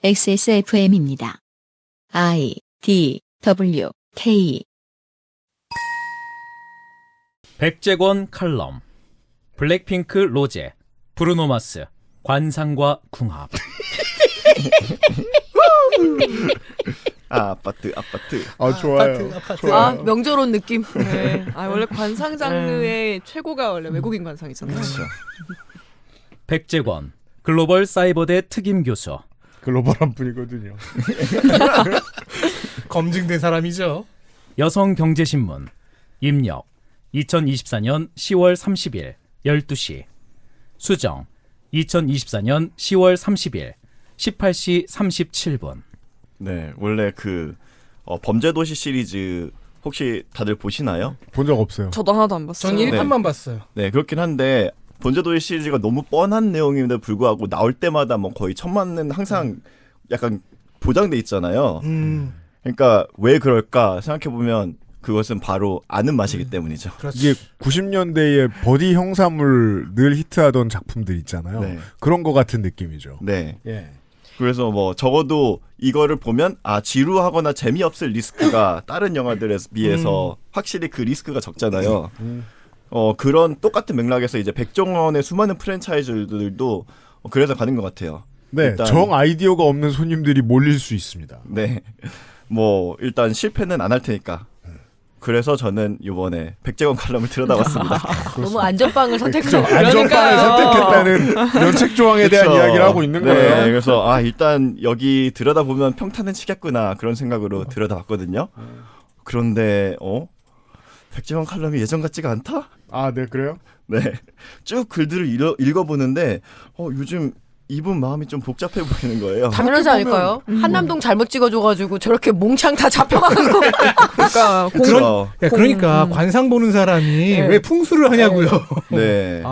XSFM입니다. I, D, W, K. 백재권 칼럼. 블랙핑크 로제, 브루노 마스, 관상과 궁합. 아파트. 좋아요. 아파트. 아, 명절 온 느낌. 네. 아, 원래 관상 장르의 최고가 원래 외국인 관상이잖아요. 그렇죠. 백재권, 글로벌 사이버대 특임 교수. 글로벌한 분이거든요. 검증된 사람이죠. 여성경제신문, 입력, 2024년 10월 30일 12시. 수정, 2024년 10월 30일 18시 37분. 네, 원래 범죄도시 시리즈 혹시 다들 보시나요? 본 적 없어요. 저도 하나도 안 봤어요. 전 1편만 봤어요. 네, 그렇긴 한데 범죄도시 시리즈가 너무 뻔한 내용임에도 불구하고 나올 때마다 뭐 거의 1000만은 항상 약간 보장돼 있잖아요. 그러니까 왜 그럴까 생각해보면 그것은 바로 아는 맛이기 때문이죠. 그렇지. 이게 90년대에 버디 형사물 늘 히트하던 작품들 있잖아요. 네. 그런 거 같은 느낌이죠. 네. 예. 그래서 뭐 적어도 이거를 보면 지루하거나 재미없을 리스크가 다른 영화들에 비해서 확실히 그 리스크가 적잖아요. 그런 똑같은 맥락에서 이제 백종원의 수많은 프랜차이즈들도 그래서 가는 것 같아요. 네, 일단, 정 아이디어가 없는 손님들이 몰릴 수 있습니다. 네, 뭐 일단 실패는 안 할 테니까. 그래서 저는 이번에 백재권 칼럼을 들여다봤습니다. 너무 안전빵을 선택하죠. 안전빵을 선택했다는 면책 조항에 대한 그쵸. 이야기를 하고 있는 네, 거예요. 그래서 일단 여기 들여다보면 평타는 치겠구나 그런 생각으로 들여다봤거든요. 그런데 백재권 칼럼이 예전 같지가 않다? 아, 네, 그래요? 네, 쭉 글들을 읽어보는데 요즘 이분 마음이 좀 복잡해 보이는 거예요. 당연하지 않을까요? 한남동 잘못 찍어줘가지고 저렇게 몽창 다 잡혀가고. 그러니까 그러니까 관상 보는 사람이 왜 풍수를 하냐고요. 네.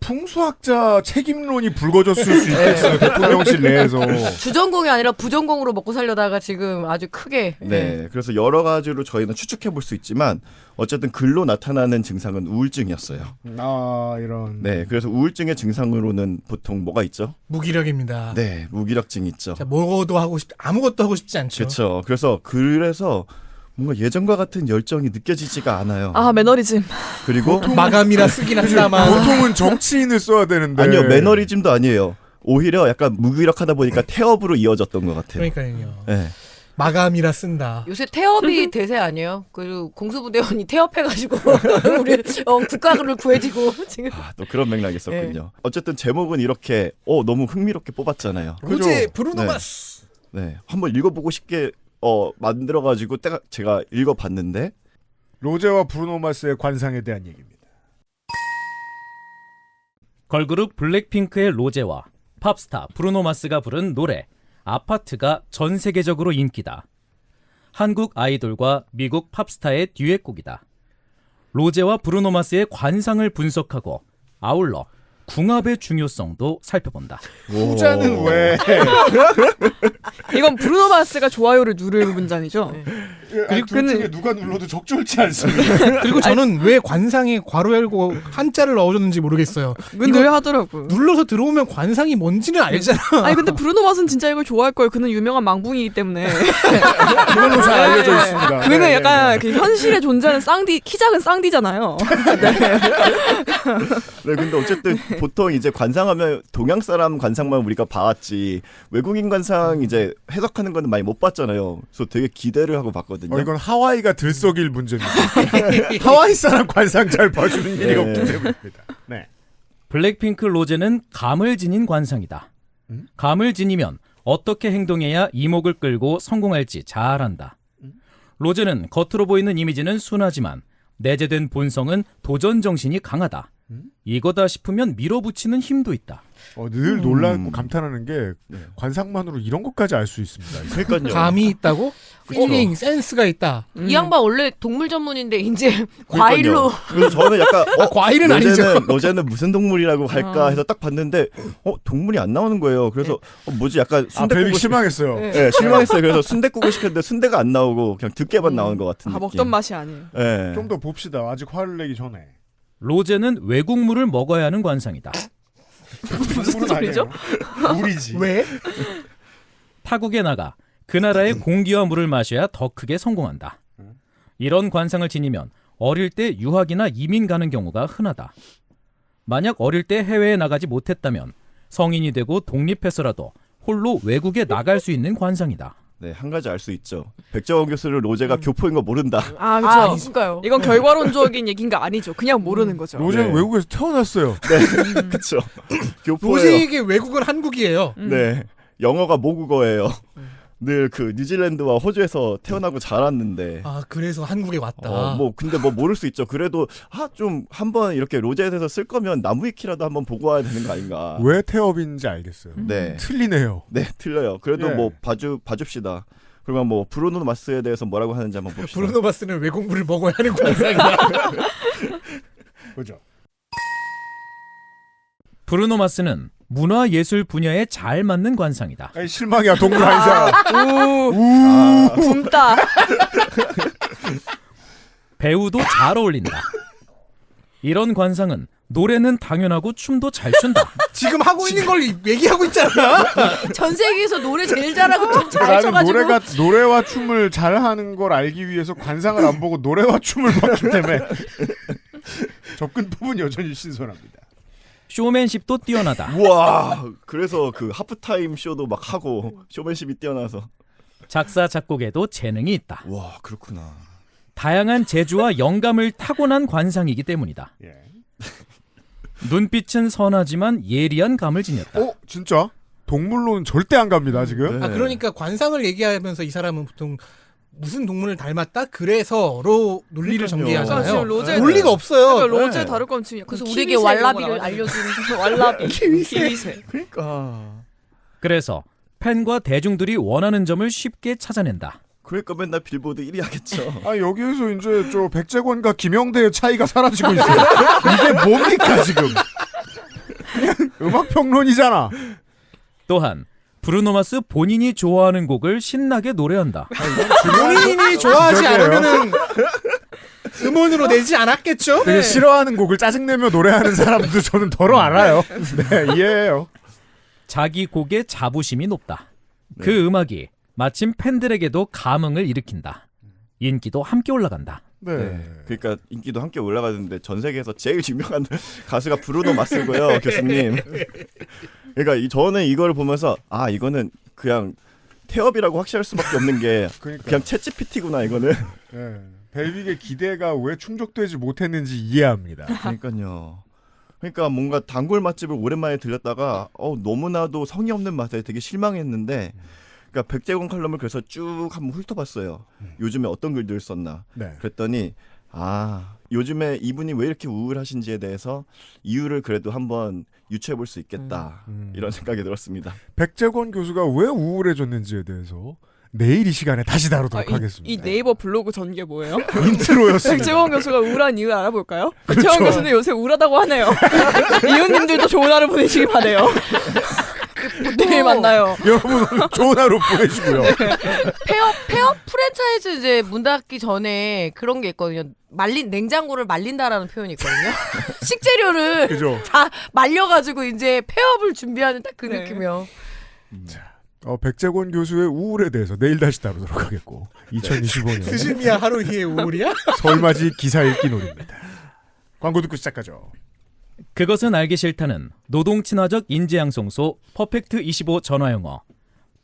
풍수학자 책임론이 불거졌을 수 있겠어요. 대통령실 내에서. 주전공이 아니라 부전공으로 먹고 살려다가 지금 아주 크게. 네. 그래서 여러 가지로 저희는 추측해 볼 수 있지만 어쨌든 글로 나타나는 증상은 우울증이었어요. 이런. 네. 그래서 우울증의 증상으로는 보통 뭐가 있죠? 무기력입니다. 네. 무기력증이 있죠. 자, 아무것도 하고 싶지 않죠. 그렇죠. 그래서 뭔가 예전과 같은 열정이 느껴지지가 않아요. 매너리즘. 그리고 마감이라 쓰긴 하지만 보통은 정치인을 써야 되는데. 아니요. 매너리즘도 아니에요. 오히려 약간 무기력하다 보니까 태업으로 이어졌던 것 같아요. 그러니까요. 네. 마감이라 쓴다. 요새 태업이 대세 아니에요? 그리고 공수부대원이 태업해가지고 우리 국가를 구해지고 지금. 또 그런 맥락이 있었군요. 어쨌든 제목은 이렇게 너무 흥미롭게 뽑았잖아요. 로제 브루노 마스. 네, 한번 읽어보고 싶게 만들어가지고 제가 읽어봤는데 로제와 브루노 마스의 관상에 대한 얘기입니다. 걸그룹 블랙핑크의 로제와 팝스타 브루노 마스가 부른 노래 아파트가 전 세계적으로 인기다. 한국 아이돌과 미국 팝스타의 듀엣곡이다. 로제와 브루노 마스의 관상을 분석하고 아울러 궁합의 중요성도 살펴본다. 후자는 왜? 이건 브루노 마스가 좋아요를 누를 문장이죠. 그리고 둘 중에 누가 눌러도 적절치 않습니다. 그리고 저는 왜 관상에 괄호 열고 한자를 넣어줬는지 모르겠어요. 늘 하더라고요. 눌러서 들어오면 관상이 뭔지는 알잖아. 아니 근데 브루노 마스는 진짜 이걸 좋아할 거예요. 그는 유명한 망붕이기 때문에. 그걸로 잘 알려져 있습니다. 그는 약간 그 현실에 존재하는 키 작은 쌍디잖아요. 네, 근데 어쨌든 보통 이제 관상하면 동양 사람 관상만 우리가 봐왔지 외국인 관상 이제 해석하는 거는 많이 못 봤잖아요. 그래서 되게 기대를 하고 봤거든요. 이건 하와이가 들썩일 문제입니다. 하와이 사람 관상 잘 봐주는 일이 없기 때문입니다. 네. 블랙핑크 로제는 감을 지닌 관상이다. 감을 지니면 어떻게 행동해야 이목을 끌고 성공할지 잘 안다. 로제는 겉으로 보이는 이미지는 순하지만 내재된 본성은 도전 정신이 강하다. 이거다 싶으면 밀어붙이는 힘도 있다. 늘 놀라고 감탄하는 게 관상만으로 이런 것까지 알 수 있습니다. 그러니까요. 감이 있다고? 필링, 센스가 있다. 이 양반 원래 동물 전문인데 이제 과일로. 그래서 저는 약간 과일은 아니죠. 로제는 무슨 동물이라고 할까 해서 딱 봤는데 동물이 안 나오는 거예요. 그래서 뭐지 약간 벨빅 실망했어요. 네, 실망했어요. 그래서 순댓국을 시켰는데 순대가 안 나오고 그냥 듣게만 나오는 것 같은 느낌. 먹던 맛이 아니에요. 네. 좀 더 봅시다. 아직 화를 내기 전에. 로제는 외국물을 먹어야 하는 관상이다. 무슨 소리죠? 물이지. 왜? 타국에 나가 그 나라의 공기와 물을 마셔야 더 크게 성공한다. 이런 관상을 지니면 어릴 때 유학이나 이민 가는 경우가 흔하다. 만약 어릴 때 해외에 나가지 못했다면 성인이 되고 독립해서라도 홀로 외국에 나갈 수 있는 관상이다. 네, 한 가지 알 수 있죠. 백정원 교수는 로제가 교포인 거 모른다. 아, 아, 그렇죠. 그러니까요. 이건 결과론적인 얘기인가 아니죠. 그냥 모르는 거죠. 로제는 네. 외국에서 태어났어요. 그렇죠. 교포예요. 로제에게 외국은 한국이에요. 네, 영어가 모국어예요. 늘 그 뉴질랜드와 호주에서 태어나고 자랐는데. 아, 그래서 한국에 왔다. 뭐 근데 뭐 모를 수 있죠. 그래도 좀 한번 이렇게 로제에 대해서 쓸 거면 나무위키라도 한번 보고 와야 되는 거 아닌가. 왜 태업인지 알겠어요. 네, 틀리네요. 네 틀려요. 그래도 예. 뭐 봐줍시다. 그러면 뭐 브루노 마스에 대해서 뭐라고 하는지 한번 봅시다. 브루노 마스는 외국물을 먹어야 하는 관상이다. 그죠? 브루노 마스는 문화예술 분야에 잘 맞는 관상이다. 아니, 실망이야 동물 아니잖아. 굶다. 배우도 잘 어울린다. 이런 관상은 노래는 당연하고 춤도 잘 춘다. 지금 하고 있는 걸 얘기하고 있잖아. 전 세계에서 노래 제일 잘하고 좀 잘 나는 쳐가지고. 노래와 춤을 잘하는 걸 알기 위해서 관상을 안 보고 노래와 춤을 봤기 때문에 접근법은 여전히 신선합니다. 쇼맨십도 뛰어나다. 우와, 그래서 그 하프타임 쇼도 막 하고 쇼맨십이 뛰어나서. 작사 작곡에도 재능이 있다. 와, 그렇구나. 다양한 재주와 영감을 타고난 관상이기 때문이다. 예. 눈빛은 선하지만 예리한 감을 지녔다. 진짜? 동물로는 절대 안 갑니다 지금. 네. 아, 그러니까 관상을 얘기하면서 이 사람은 보통 무슨 동물을 닮았다? 그래서로 논리를 그러니까요. 그러니까 전개하잖아요. 지금 로제 논리가 없어요. 그러니까 로제 네. 다룰 거면 지금 약간 그래서 키위새 우리에게 이런 거 왈라비를 나와가지고. 알려주는 왈라비 키위새. 그러니까. 그래서 팬과 대중들이 원하는 점을 쉽게 찾아낸다. 그러니까 맨날 빌보드 1위 하겠죠. 아 여기에서 이제 저 백제권과 김영대의 차이가 사라지고 있어요. 이게 뭡니까 지금? 그냥 음악 평론이잖아. 또한 브루노 마스 본인이 좋아하는 곡을 신나게 노래한다. 본인이 좋아하지 저기예요. 않으면은 음원으로 내지 않았겠죠? 되게 싫어하는 곡을 짜증내며 노래하는 사람도 저는 덜어 알아요. 네 이해해요. 자기 곡에 자부심이 높다. 그 음악이 마침 팬들에게도 감흥을 일으킨다. 인기도 함께 올라간다. 네. 그러니까 인기도 함께 올라가는데 전 세계에서 제일 유명한 가수가 브루노 마스고요, 교수님. 그러니까 저는 이걸 보면서 이거는 그냥 태업이라고 확실할 수밖에 없는 게 그러니까. 그냥 챗GPT구나 이거는. 네. 벨빅의 기대가 왜 충족되지 못했는지 이해합니다. 그러니까요. 그러니까 뭔가 단골 맛집을 오랜만에 들렸다가 너무나도 성의 없는 맛에 되게 실망했는데. 그러니까 백제권 칼럼을 그래서 쭉 한번 훑어봤어요. 요즘에 어떤 글들 썼나. 네. 그랬더니 요즘에 이분이 왜 이렇게 우울하신지에 대해서 이유를 그래도 한번 유추해볼 수 있겠다. 이런 생각이 들었습니다. 백제권 교수가 왜 우울해졌는지에 대해서 내일 이 시간에 다시 다루도록 하겠습니다. 이 네이버 블로그 전개 뭐예요? 인트로였습니다. 백재원 교수가 우울한 이유 알아볼까요? 그쵸. 백재원 교수는 요새 우울하다고 하네요. 이웃님들도 좋은 하루 보내시길 바래요. 내일 만나요. 여러분 오늘 좋은 하루 보내시고요. 폐업 프랜차이즈 이제 문 닫기 전에 그런 게 있거든요. 냉장고를 말린다라는 표현이 있거든요. 식재료를 그죠? 다 말려가지고 이제 폐업을 준비하는 딱 그 네. 느낌이요. 백제권 교수의 우울에 대해서 내일 다시 다루도록 하겠고 2025년 스즈미야 하루히의 우울이야? 설맞이 기사 읽기 놀입니다. 광고 듣고 시작하죠. 그것은 알기 싫다는 노동 친화적 인재 양성소 퍼펙트 25 전화영어.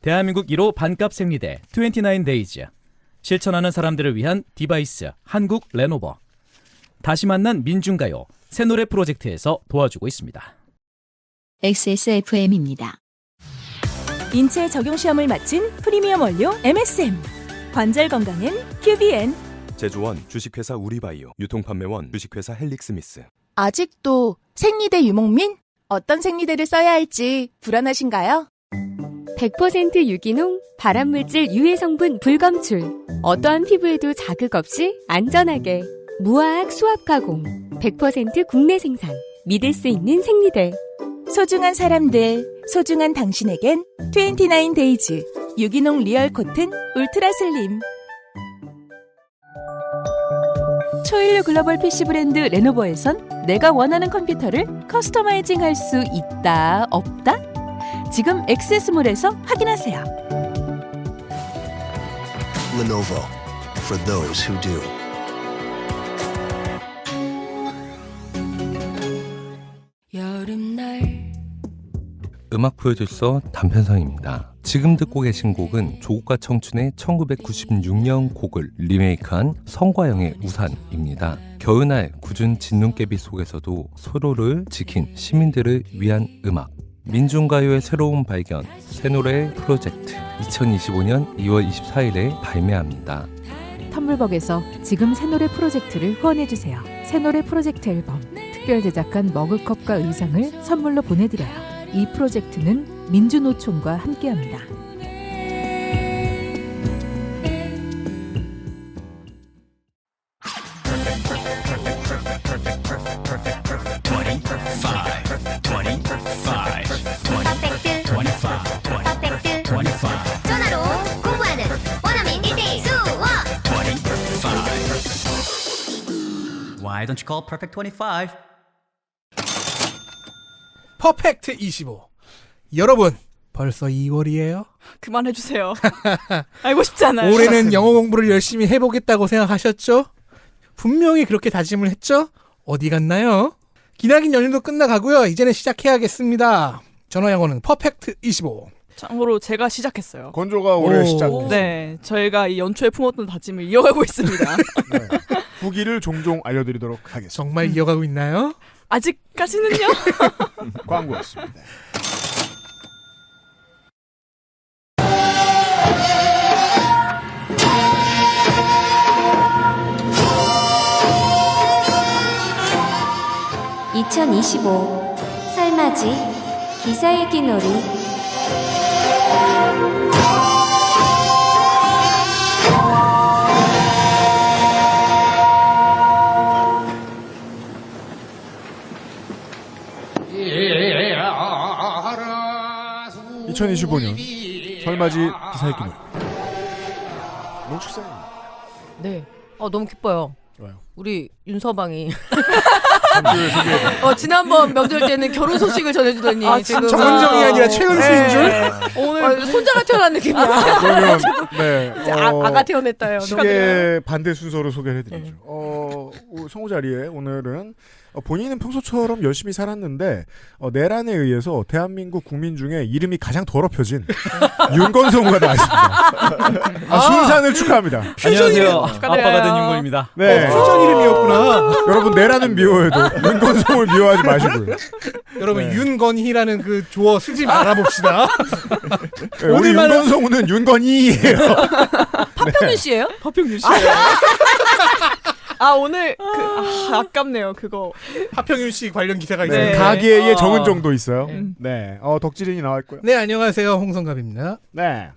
대한민국 1호 반값 생리대 29데이즈. 실천하는 사람들을 위한 디바이스 한국 레노버. 다시 만난 민중가요 새노래 프로젝트에서 도와주고 있습니다. XSFM입니다. 인체 적용 시험을 마친 프리미엄 원료 MSM. 관절 건강엔 QBN. 제조원 주식회사 우리바이오, 유통판매원 주식회사 헬릭스미스. 아직도 생리대 유목민? 어떤 생리대를 써야 할지 불안하신가요? 100% 유기농, 발암물질 유해 성분 불검출. 어떠한 피부에도 자극 없이 안전하게. 무화학 수압 가공. 100% 국내 생산. 믿을 수 있는 생리대. 소중한 사람들, 소중한 당신에겐 29데이즈 유기농 리얼 코튼 울트라 슬림. 초일류 글로벌 PC 브랜드 레노버에선 내가 원하는 컴퓨터를 커스터마이징 할 수 있다, 없다? 지금 엑세스몰에서 확인하세요. Lenovo for those who do. 음악 프로듀서 단편성입니다. 지금 듣고 계신 곡은 조국과 청춘의 1996년 곡을 리메이크한 성과영의 우산입니다. 겨울날 굳은 진눈깨비 속에서도 서로를 지킨 시민들을 위한 음악. 민중가요의 새로운 발견, 새노래 프로젝트 2025년 2월 24일에 발매합니다. 텀블벅에서 지금 새노래 프로젝트를 후원해주세요. 새노래 프로젝트 앨범, 특별 제작한 머그컵과 의상을 선물로 보내드려요. 이 프로젝트는 민주노총과 함께합니다. 전화로 공부하는 원어민 1대1 수업. Why don't you call Perfect 25? 퍼펙트 25. 여러분, 벌써 2월이에요? 그만해주세요. 알고 싶지 않아요. 올해는 영어 공부를 열심히 해보겠다고 생각하셨죠? 분명히 그렇게 다짐을 했죠? 어디 갔나요? 기나긴 연휴도 끝나가고요. 이제는 시작해야겠습니다. 전화영어는 퍼펙트 25. 참고로 제가 시작했어요. 건조가 올해 시작했어요. 네, 저희가 이 연초에 품었던 다짐을 이어가고 있습니다. 네. 후기를 종종 알려드리도록 하겠습니다. 정말 이어가고 있나요? 아직까지는요? 광고였습니다. (2025) 설맞이 기사일기 놀이. (2025년) 설맞이 기사일기 농축산입니다. 네. 너무 기뻐요. 좋아요. 우리 윤서방이 지난번 명절 때는 결혼 소식을 전해주더니 지금 정은정이 아니라 최은수인 줄? 오늘 손자가 태어난 느낌이야. 그러면 네, 아가 태어났다요. 시계 반대 순서로 소개를 해드리죠. 성우 자리에 오늘은 본인은 평소처럼 열심히 살았는데 내란에 의해서 대한민국 국민 중에 이름이 가장 더럽혀진 윤건성우가 나왔습니다. 순산을 축하합니다. 안녕하세요. 아빠가 된 윤건입니다. 네. 퓨전 이름이었구나. 여러분 내란은 미워해도 윤건성을 미워하지 마시고요. 여러분 윤건희라는 그 조어 쓰지 말아봅시다. 네, 우리 윤건성우는 윤건희예요. 파평윤 씨예요? 파평윤 씨예요. 오늘 아깝네요 그거. 하평윤 씨 관련 기사가 네, 있어요. 가게에 정은정도 있어요. 네, 덕질인이 나와 있고요. 네, 안녕하세요, 홍성갑입니다. 네,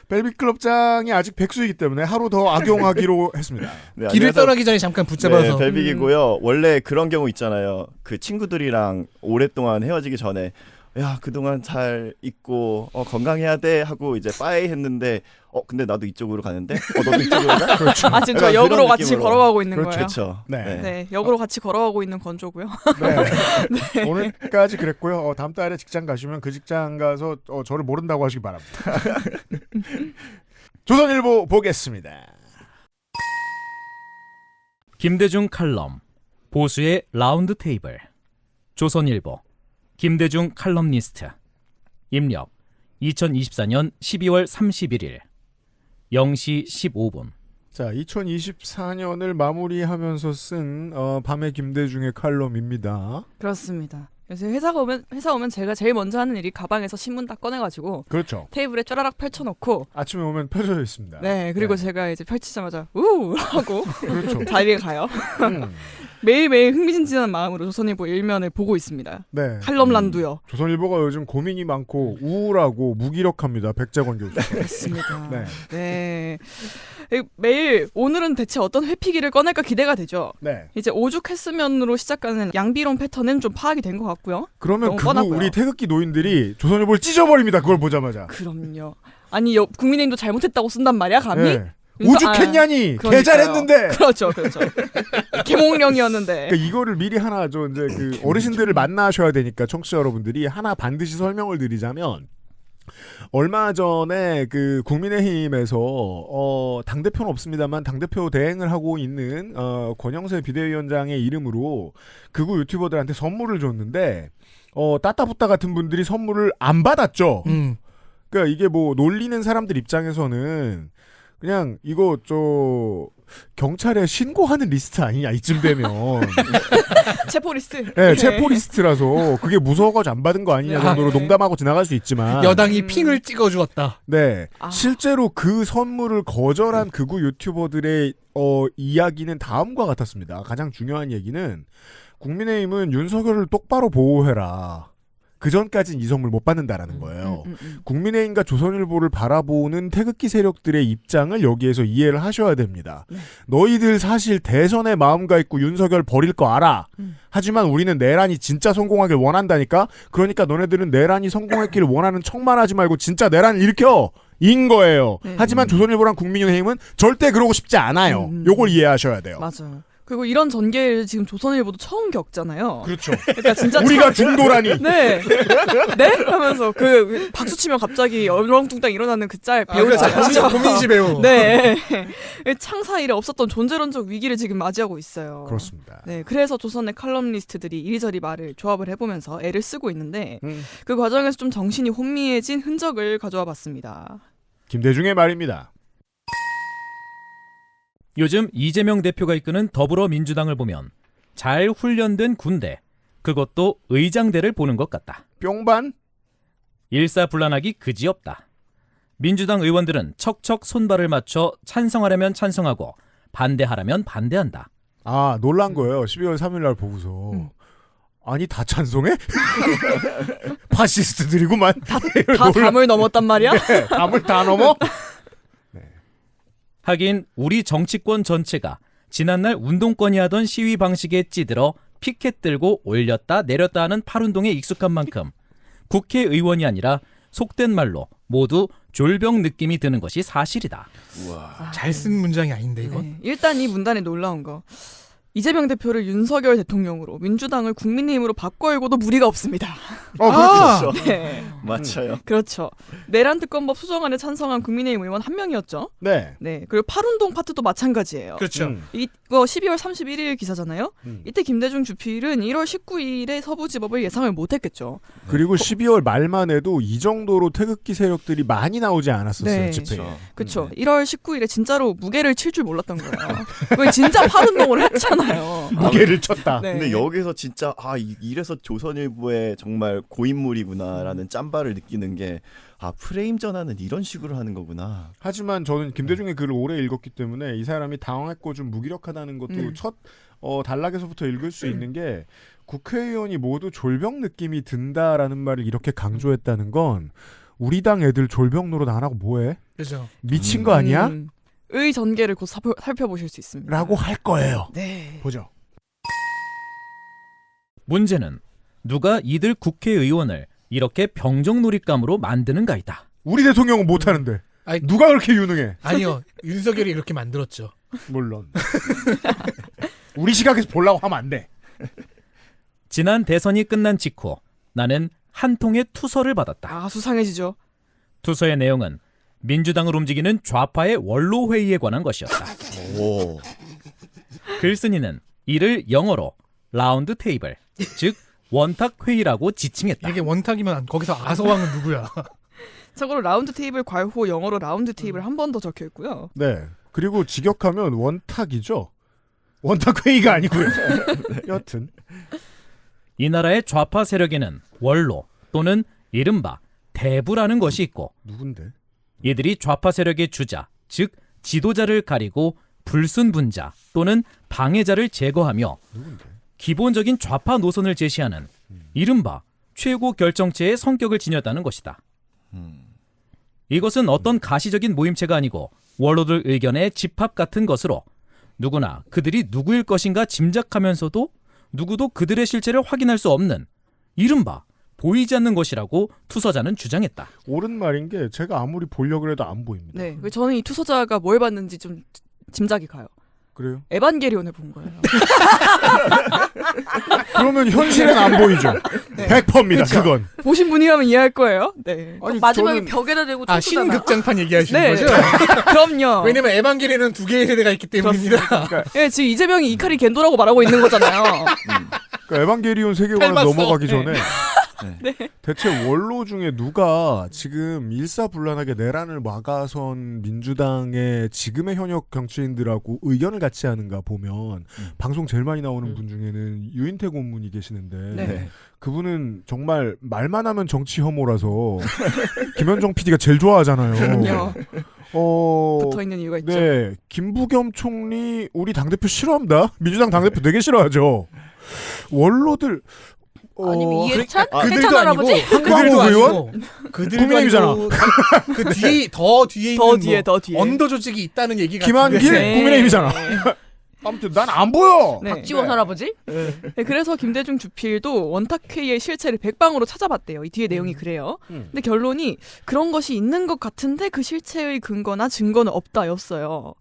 벨빅클럽장이 아직 백수이기 때문에 하루 더 악용하기로 했습니다. 네, 길을 떠나기 전에 잠깐 붙잡아서. 네, 벨빅이고요. 원래 그런 경우 있잖아요. 그 친구들이랑 오랫동안 헤어지기 전에 야 그동안 잘 있고 건강해야 돼 하고 이제 빠이 했는데 근데 나도 이쪽으로 가는데 너도 이쪽으로 가? 그렇죠. 지금 저 역으로 같이 걸어가고 있는 그렇죠. 거예요. 그렇죠. 네, 역으로 같이 걸어가고 있는 건조고요. 네. 오늘까지 그랬고요. 다음 달에 직장 가시면 그 직장 가서 저를 모른다고 하시기 바랍니다. 조선일보 보겠습니다. 김대중 칼럼 보수의 라운드 테이블. 조선일보 김대중 칼럼니스트. 입력 2024년 12월 31일 0시 15분. 자, 2024년을 마무리하면서 쓴 밤의 김대중의 칼럼입니다. 그렇습니다. 그래서 회사 오면 제가 제일 먼저 하는 일이 가방에서 신문 딱 꺼내가지고 그렇죠. 테이블에 쫘라락 펼쳐놓고 아침에 오면 펼쳐져 있습니다. 네, 그리고 제가 이제 펼치자마자 우 하고 그렇죠. 자리에 가요. 매일매일 흥미진진한 마음으로 조선일보 일면을 보고 있습니다. 네. 칼럼란도요. 조선일보가 요즘 고민이 많고 우울하고 무기력합니다. 백재권 교수. 그렇습니다. 네. 네. 매일 오늘은 대체 어떤 회피기를 꺼낼까 기대가 되죠. 네. 이제 오죽했으면으로 시작하는 양비론 패턴은 좀 파악이 된 것 같고요. 그러면 우리 태극기 노인들이 조선일보를 찢어버립니다. 그걸 보자마자. 그럼요. 아니 국민의힘도 잘못했다고 쓴단 말이야 감히? 네. 오죽했냐니 개 잘했는데. 그렇죠. 개몽령이었는데. 그러니까 이거를 미리 하나 이제 그 어르신들을 만나셔야 되니까 청취자 여러분들이 하나 반드시 설명을 드리자면 얼마 전에 그 국민의힘에서 당대표는 없습니다만 당대표 대행을 하고 있는 권영세 비대위원장의 이름으로 극우 유튜버들한테 선물을 줬는데 따따붙다 같은 분들이 선물을 안 받았죠. 그러니까 이게 뭐 놀리는 사람들 입장에서는 그냥 이거 경찰에 신고하는 리스트 아니냐 이쯤 되면 체포 리스트. 네, 체포 리스트라서 그게 무서워가지고 안 받은 거 아니냐 정도로 농담하고 지나갈 수 있지만 여당이 핑을 찍어주었다. 네, 실제로 그 선물을 거절한 극우 유튜버들의 이야기는 다음과 같았습니다. 가장 중요한 얘기는 국민의힘은 윤석열을 똑바로 보호해라. 그 전까지는 이 선물 못 받는다라는 거예요. 국민의힘과 조선일보를 바라보는 태극기 세력들의 입장을 여기에서 이해를 하셔야 됩니다. 너희들 사실 대선에 마음가 있고 윤석열 버릴 거 알아. 하지만 우리는 내란이 진짜 성공하길 원한다니까. 그러니까 너네들은 내란이 성공했기를 원하는 척만 하지 말고 진짜 내란을 일으켜. 인 거예요. 하지만 조선일보랑 국민의힘은 절대 그러고 싶지 않아요. 요걸 이해하셔야 돼요. 맞아요. 그리고 이런 전개를 지금 조선일보도 처음 겪잖아요. 그렇죠. 그러니까 진짜 우리가 중도라니. 네. 네? 하면서 그 박수 치면 갑자기 얼렁뚱땅 일어나는 그 짤 배우 짤. 고민지 배우. 네. 창사 이래 없었던 존재론적 위기를 지금 맞이하고 있어요. 그렇습니다. 네. 그래서 조선의 칼럼니스트들이 이리저리 말을 조합을 해보면서 애를 쓰고 있는데 그 과정에서 좀 정신이 혼미해진 흔적을 가져와 봤습니다. 김대중의 말입니다. 요즘 이재명 대표가 이끄는 더불어민주당을 보면 잘 훈련된 군대, 그것도 의장대를 보는 것 같다. 뿅반? 일사불란하기 그지없다. 민주당 의원들은 척척 손발을 맞춰 찬성하려면 찬성하고 반대하라면 반대한다. 아, 놀란 거예요. 12월 3일 날 보고서. 아니 다 찬성해? 파시스트들이구만. 다 담을 넘었단 말이야? 네, 담을 다 넘어? 하긴 우리 정치권 전체가 지난날 운동권이 하던 시위 방식에 찌들어 피켓 들고 올렸다 내렸다 하는 팔운동에 익숙한 만큼 국회의원이 아니라 속된 말로 모두 졸병 느낌이 드는 것이 사실이다. 잘 쓴 문장이 아닌데 이건. 네. 일단 이 문단에 놀라운 거. 이재명 대표를 윤석열 대통령으로 민주당을 국민의힘으로 바꿔일고도 무리가 없습니다. 그렇죠. 네. 맞아요. 그렇죠. 내란 특검법 수정안에 찬성한 국민의힘 의원 한 명이었죠. 네. 네. 그리고 팔운동 파트도 마찬가지예요. 그렇죠. 이거 12월 31일 기사잖아요. 이때 김대중 주필은 1월 19일에 서부지법을 예상을 못했겠죠. 그리고 12월 말만 해도 이 정도로 태극기 세력들이 많이 나오지 않았었어요. 네. 집회에. 그렇죠. 1월 19일에 진짜로 무게를 칠 줄 몰랐던 거예요. 왜 진짜 팔운동을 했잖아요. 무게를 쳤다. 네. 근데 여기서 진짜 이래서 조선일보의 정말 고인물이구나라는 짬바를 느끼는 게 프레임 전환은 이런 식으로 하는 거구나. 하지만 저는 김대중의 글을 오래 읽었기 때문에 이 사람이 당황했고 좀 무기력하다는 것도 첫 단락에서부터 읽을 수 있는 게 국회의원이 모두 졸병 느낌이 든다라는 말을 이렇게 강조했다는 건 우리 당 애들 졸병 노릇 안 하고 뭐해? 그렇죠. 미친 거 아니야? 의 전개를 곧 살펴보실 수 있습니다. 라고 할 거예요. 네. 보죠. 문제는 누가 이들 국회의원을 이렇게 병정놀잇감으로 만드는가이다. 우리 대통령은 못하는데 누가 그렇게 유능해? 아니요. 윤석열이 그렇게 만들었죠. 물론. 우리 시각에서 보려고 하면 안 돼. 지난 대선이 끝난 직후 나는 한 통의 투서를 받았다. 수상해지죠. 투서의 내용은 민주당을 움직이는 좌파의 원로 회의에 관한 것이었다. 오. 글쓴이는 이를 영어로 라운드 테이블, 즉 원탁 회의라고 지칭했다. 이게 원탁이면 거기서 아서왕은 누구야? 참고로 라운드 테이블 괄호 영어로 라운드 테이블 한 번 더 적혀 있고요. 네. 그리고 직역하면 원탁이죠. 원탁 회의가 아니고요. 여튼 이 나라의 좌파 세력에는 원로 또는 이른바 대부라는 것이 있고 누군데? 이들이 좌파 세력의 주자, 즉 지도자를 가리고 불순분자 또는 방해자를 제거하며 누군데? 기본적인 좌파 노선을 제시하는 이른바 최고 결정체의 성격을 지녔다는 것이다. 이것은 어떤 가시적인 모임체가 아니고 원로들 의견의 집합 같은 것으로 누구나 그들이 누구일 것인가 짐작하면서도 누구도 그들의 실체를 확인할 수 없는 이른바 보이지 않는 것이라고 투서자는 주장했다. 옳은 말인 게 제가 아무리 보려고 해도 안 보입니다. 네, 저는 이 투서자가 뭘 봤는지 좀 짐작이 가요. 그래요? 에반게리온을 본 거예요. 그러면 현실은 안 보이죠. 네. 100%입니다. 그쵸. 그건. 보신 분이라면 이해할 거예요. 네. 아니, 마지막에 저는- 벽에다 대고 아, 쳤잖아. 신극장판 얘기하시는 네. 거죠? 그럼요. 왜냐면 에반게리는 두 개의 세대가 있기 때문입니다. 예, 지금 이재명이 이카리 겐도라고 말하고 있는 거잖아요. 그러니까 에반게리온 세계관을 닮았어. 넘어가기 네. 전에 네. 대체 원로 중에 누가 지금 일사불란하게 내란을 막아선 민주당의 지금의 현역 정치인들하고 의견을 같이 하는가 보면 방송 제일 많이 나오는 분 중에는 유인태 고문이 계시는데 네. 그분은 정말 말만 하면 정치 혐오라서 김현정 PD가 제일 좋아하잖아요. 그럼요. 어, 붙어 있는 이유가 있죠. 네, 김부겸 총리 우리 당대표 싫어합니다. 민주당 당대표 되게 싫어하죠. 원로들 아니면 이해찬? 그들도 해찬 아니고 할아버지? 그들도 의원? 아니고 그들도 국민의힘이잖아. 아니고 그 뒤에 더 뒤에 더 있는 뒤에, 더 뒤에. 언더 조직이 있다는 얘기가 김한길 네. 국민의힘이잖아. 아무튼 난 안 보여. 네. 박지원 할아버지? 네, 그래서 김대중 주필도 원탁회의의 실체를 백방으로 찾아봤대요. 이 뒤에 내용이 그래요. 근데 결론이 그런 것이 있는 것 같은데 그 실체의 근거나 증거는 없다였어요.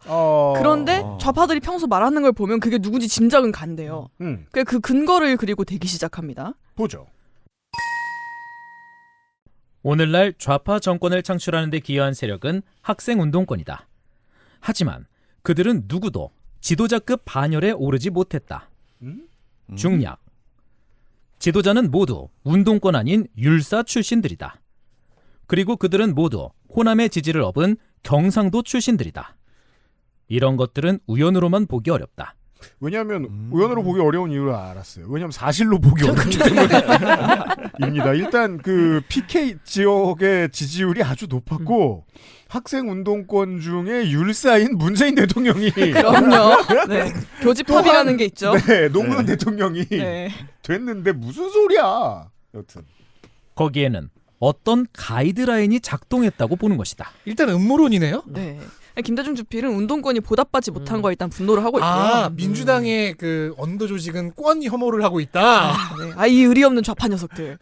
그런데 좌파들이 평소 말하는 걸 보면 그게 누군지 짐작은 간대요. 그 근거를 그리고 대기 시작합니다. 보죠. 오늘날 좌파 정권을 창출하는 데 기여한 세력은 학생운동권이다. 하지만 그들은 누구도 지도자급 반열에 오르지 못했다. 중략. 지도자는 모두 운동권 아닌 율사 출신들이다. 그리고 그들은 모두 호남의 지지를 얻은 경상도 출신들이다. 이런 것들은 우연으로만 보기 어렵다. 왜냐하면 우연으로 보기 어려운 이유를 알았어요. 왜냐하면 사실로 보기 어렵기 때문입니다. 일단 그 PK 지역의 지지율이 아주 높았고 학생 운동권 중에 율사인 문재인 대통령이 그럼요. 네. 교집합이라는 게 있죠. 네, 노무현 대통령이 네. 됐는데 무슨 소리야. 여튼 거기에는 어떤 가이드라인이 작동했다고 보는 것이다. 일단 음모론이네요. 네. 김대중 주필은 운동권이 보답받지 못한 거에 일단 분노를 하고 있고요. 아, 민주당의 그 언더 조직은 권 혐오를 하고 있다. 네. 이 의리 없는 좌파 녀석들.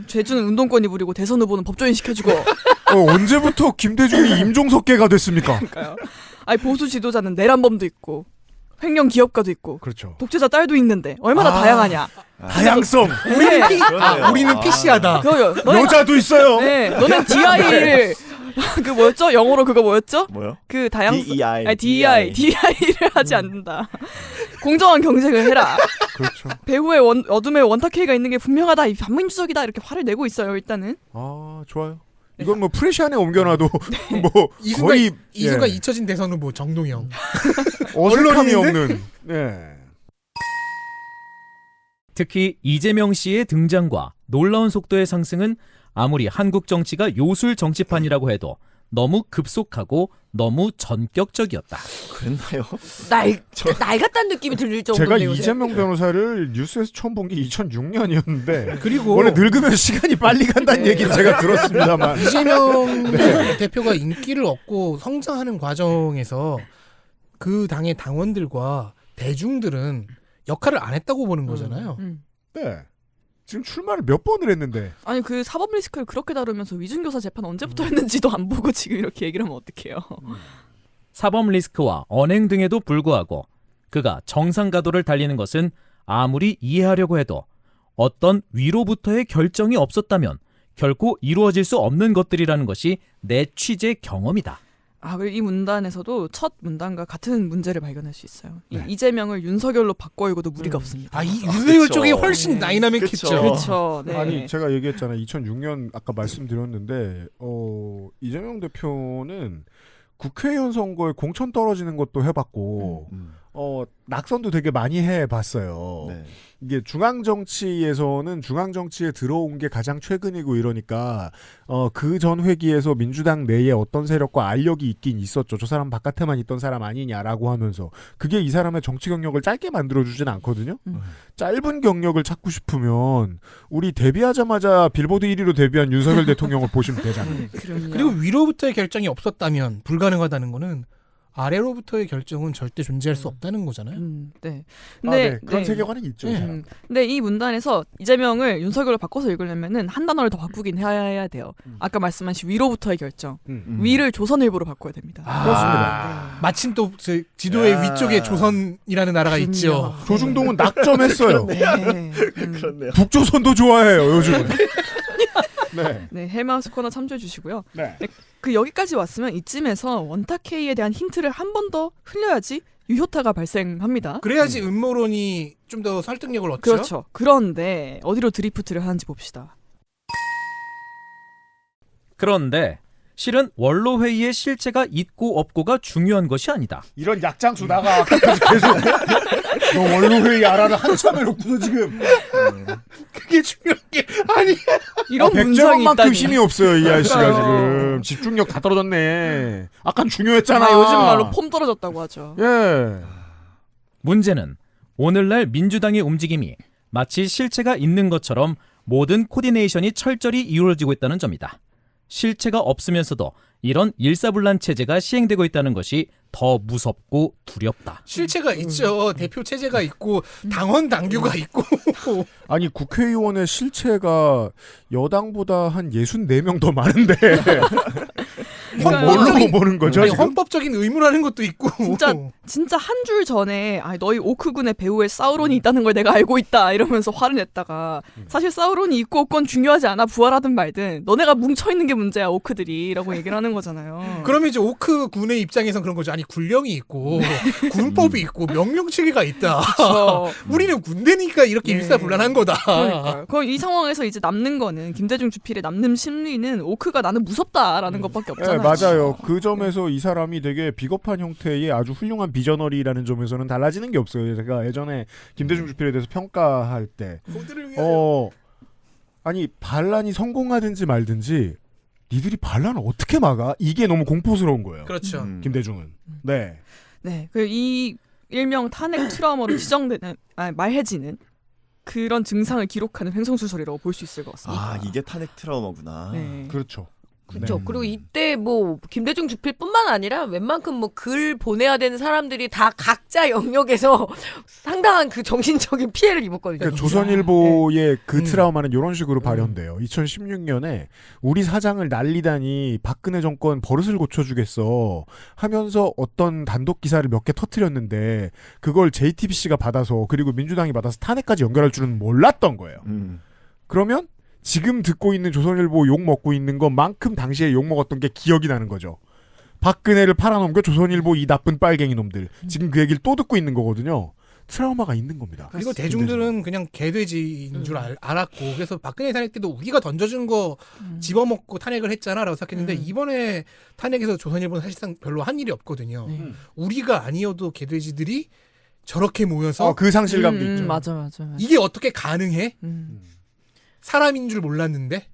죄주는 운동권이 부리고 대선 후보는 법조인 시켜주고. 언제부터 김대중이 임종석계가 됐습니까? 그러니까요. 보수 지도자는 내란범도 있고 횡령 기업가도 있고 그렇죠. 독재자 딸도 있는데 얼마나 다양하냐. 다양성. 우리는 PC하다. 여자도 있어요. 네, 너는 DI를 그 뭐였죠? 영어로 그거 뭐였죠? 뭐요? 그 다양성. DEI. DEI를 하지 않는다. 공정한 경쟁을 해라. 그렇죠. 배후에 어둠의 원탁회의가 있는 게 분명하다. 이 반민주적이다. 이렇게 화를 내고 있어요. 일단은. 아 좋아요. 이건 뭐 프레시안에 옮겨놔도 뭐 이 순간 거의 이 순간 잊혀진 대선은 뭐 정동영. 어색함이 언론인데? 없는. 네. 특히 이재명 씨의 등장과 놀라운 속도의 상승은 아무리 한국 정치가 요술 정치판이라고 해도 너무 급속하고 너무 전격적이었다. 그랬나요? 날 같다는 느낌이 들릴 정도인데 제가 요새. 이재명 변호사를 뉴스에서 처음 본 게 2006년이었는데 그리고 원래 늙으면 시간이 빨리 간다는 얘기는 제가 들었습니다만 이재명 대표가 인기를 얻고 성장하는 과정에서 그 당의 당원들과 대중들은 역할을 안 했다고 보는 거잖아요. 네. 지금 출마를 몇 번을 했는데 아니 그 사법 리스크를 그렇게 다루면서 위준교사 재판 언제부터 했는지도 안 보고 지금 이렇게 얘기를 하면 어떡해요. 사법 리스크와 언행 등에도 불구하고 그가 정상 가도를 달리는 것은 아무리 이해하려고 해도 어떤 위로부터의 결정이 없었다면 결코 이루어질 수 없는 것들이라는 것이 내 취재 경험이다. 그리고 이 문단에서도 첫 문단과 같은 문제를 발견할 수 있어요. 이재명을 윤석열로 바꿔 읽어도 무리가 없습니다. 이 윤석열 쪽이 훨씬 다이나믹했죠. 그렇죠. 네. 아니 제가 얘기했잖아요. 2006년 아까 말씀드렸는데 이재명 대표는 국회의원 선거에 공천 떨어지는 것도 해봤고 낙선도 되게 많이 해봤어요. 네. 이게 중앙정치에서는 중앙정치에 들어온 게 가장 최근이고 이러니까 그 전 회기에서 민주당 내에 어떤 세력과 알력이 있긴 있었죠. 저 사람 바깥에만 있던 사람 아니냐라고 하면서 그게 이 사람의 정치 경력을 짧게 만들어주진 않거든요. 짧은 경력을 찾고 싶으면 우리 데뷔하자마자 빌보드 1위로 데뷔한 윤석열 대통령을 보시면 되잖아요. 그리고 위로부터의 결정이 없었다면 불가능하다는 거는 아래로부터의 결정은 절대 존재할 수 없다는 거잖아요. 네. 네. 그런 세계관은 있죠. 근데 이 문단에서 이재명을 윤석열로 바꿔서 읽으려면은 한 단어를 더 바꾸긴 해야 돼요. 아까 말씀하신 위로부터의 결정. 위를 조선일보로 바꿔야 됩니다. 그렇습니다. 마침 또 지도의 위쪽에 조선이라는 나라가 있죠. 조중동은 낙점했어요. 그렇네요. 북조선도 좋아해요 요즘은. 네, 헬마우스 코너 참조해 주시고요. 네. 그 여기까지 왔으면 이쯤에서 원탁회의에 대한 힌트를 한 번 더 흘려야지 유효타가 발생합니다. 그래야지 음모론이 좀 더 설득력을 얻죠. 그렇죠. 그런데 어디로 드리프트를 하는지 봅시다. 그런데 실은 원로 회의의 실체가 있고 없고가 중요한 것이 아니다. 이런 약장수 나가 아까까지 계속 너 원로회의 알아를 한참 해놓고서 지금 그게 중요한 게 아니야. 이런 문장이 백제만큼 있다니. 힘이 없어요 이 아저씨가 지금 집중력 다 떨어졌네. 아깐 중요했잖아. 요즘 말로 폼 떨어졌다고 하죠. 예. 문제는 오늘날 민주당의 움직임이 마치 실체가 있는 것처럼 모든 코디네이션이 철저히 이루어지고 있다는 점이다. 실체가 없으면서도 이런 일사불란 체제가 시행되고 있다는 것이 더 무섭고 두렵다. 실체가 있죠. 대표 체제가 있고 당원 당규가 있고. 아니 국회의원의 실체가 여당보다 한 64명 더 많은데 뭘로 보는 거죠? 아니, 헌법적인 의무라는 것도 있고. 진짜 한 줄 전에 너희 오크군의 배후에 사우론이 있다는 걸 내가 알고 있다 이러면서 화를 냈다가 사실 사우론이 있고 없건 중요하지 않아 부활하든 말든 너네가 뭉쳐있는 게 문제야 오크들이라고 얘기를 하는 거잖아요. 그러면 이제 오크 군의 입장에선 그런 거죠. 아니 군령이 있고 군법이 있고 명령체계가 있다. 우리는 군대니까 이렇게 일사불란한 거다. 그러니까요. 그럼 이 상황에서 이제 남는 거는 김대중 주필의 남는 심리는 오크가 나는 무섭다라는 것밖에 없잖아요. 네, 맞아요. 그 점에서 이 사람이 되게 비겁한 형태의 아주 훌륭한 비저너리라는 점에서는 달라지는 게 없어요. 제가 예전에 김대중 주필에 대해서 평가할 때 아니 반란이 성공하든지 말든지 니들이 반란을 어떻게 막아? 이게 너무 공포스러운 거예요. 그렇죠. 김대중은. 네. 네. 이 일명 탄핵 트라우마로 지정되는 말해지는 그런 증상을 기록하는 횡성수설이라고 볼 수 있을 것 같습니다. 아 이게 탄핵 트라우마구나. 네. 그렇죠. 그렇죠. 그리고 이때 뭐 김대중 주필뿐만 아니라 웬만큼 뭐 글 보내야 되는 사람들이 다 각자 영역에서 상당한 그 정신적인 피해를 입었거든요. 그러니까 조선일보의 그 트라우마는 이런 식으로 발현돼요. 2016년에 우리 사장을 날리다니 박근혜 정권 버릇을 고쳐주겠어 하면서 어떤 단독 기사를 몇 개 터뜨렸는데 그걸 JTBC가 받아서 그리고 민주당이 받아서 탄핵까지 연결할 줄은 몰랐던 거예요. 그러면 지금 듣고 있는 조선일보 욕 먹고 있는 것만큼 당시에 욕 먹었던 게 기억이 나는 거죠. 박근혜를 팔아넘겨 조선일보 이 나쁜 빨갱이 놈들. 지금 그 얘기를 또 듣고 있는 거거든요. 트라우마가 있는 겁니다. 그리고 대중들은 그냥 개돼지인 줄 알았고 그래서 박근혜 탄핵 때도 우리가 던져준 거 집어먹고 탄핵을 했잖아라고 생각했는데 이번에 탄핵에서 조선일보는 사실상 별로 한 일이 없거든요. 우리가 아니어도 개돼지들이 저렇게 모여서 그 상실감도 있죠. 맞아. 이게 어떻게 가능해? 사람인 줄 몰랐는데.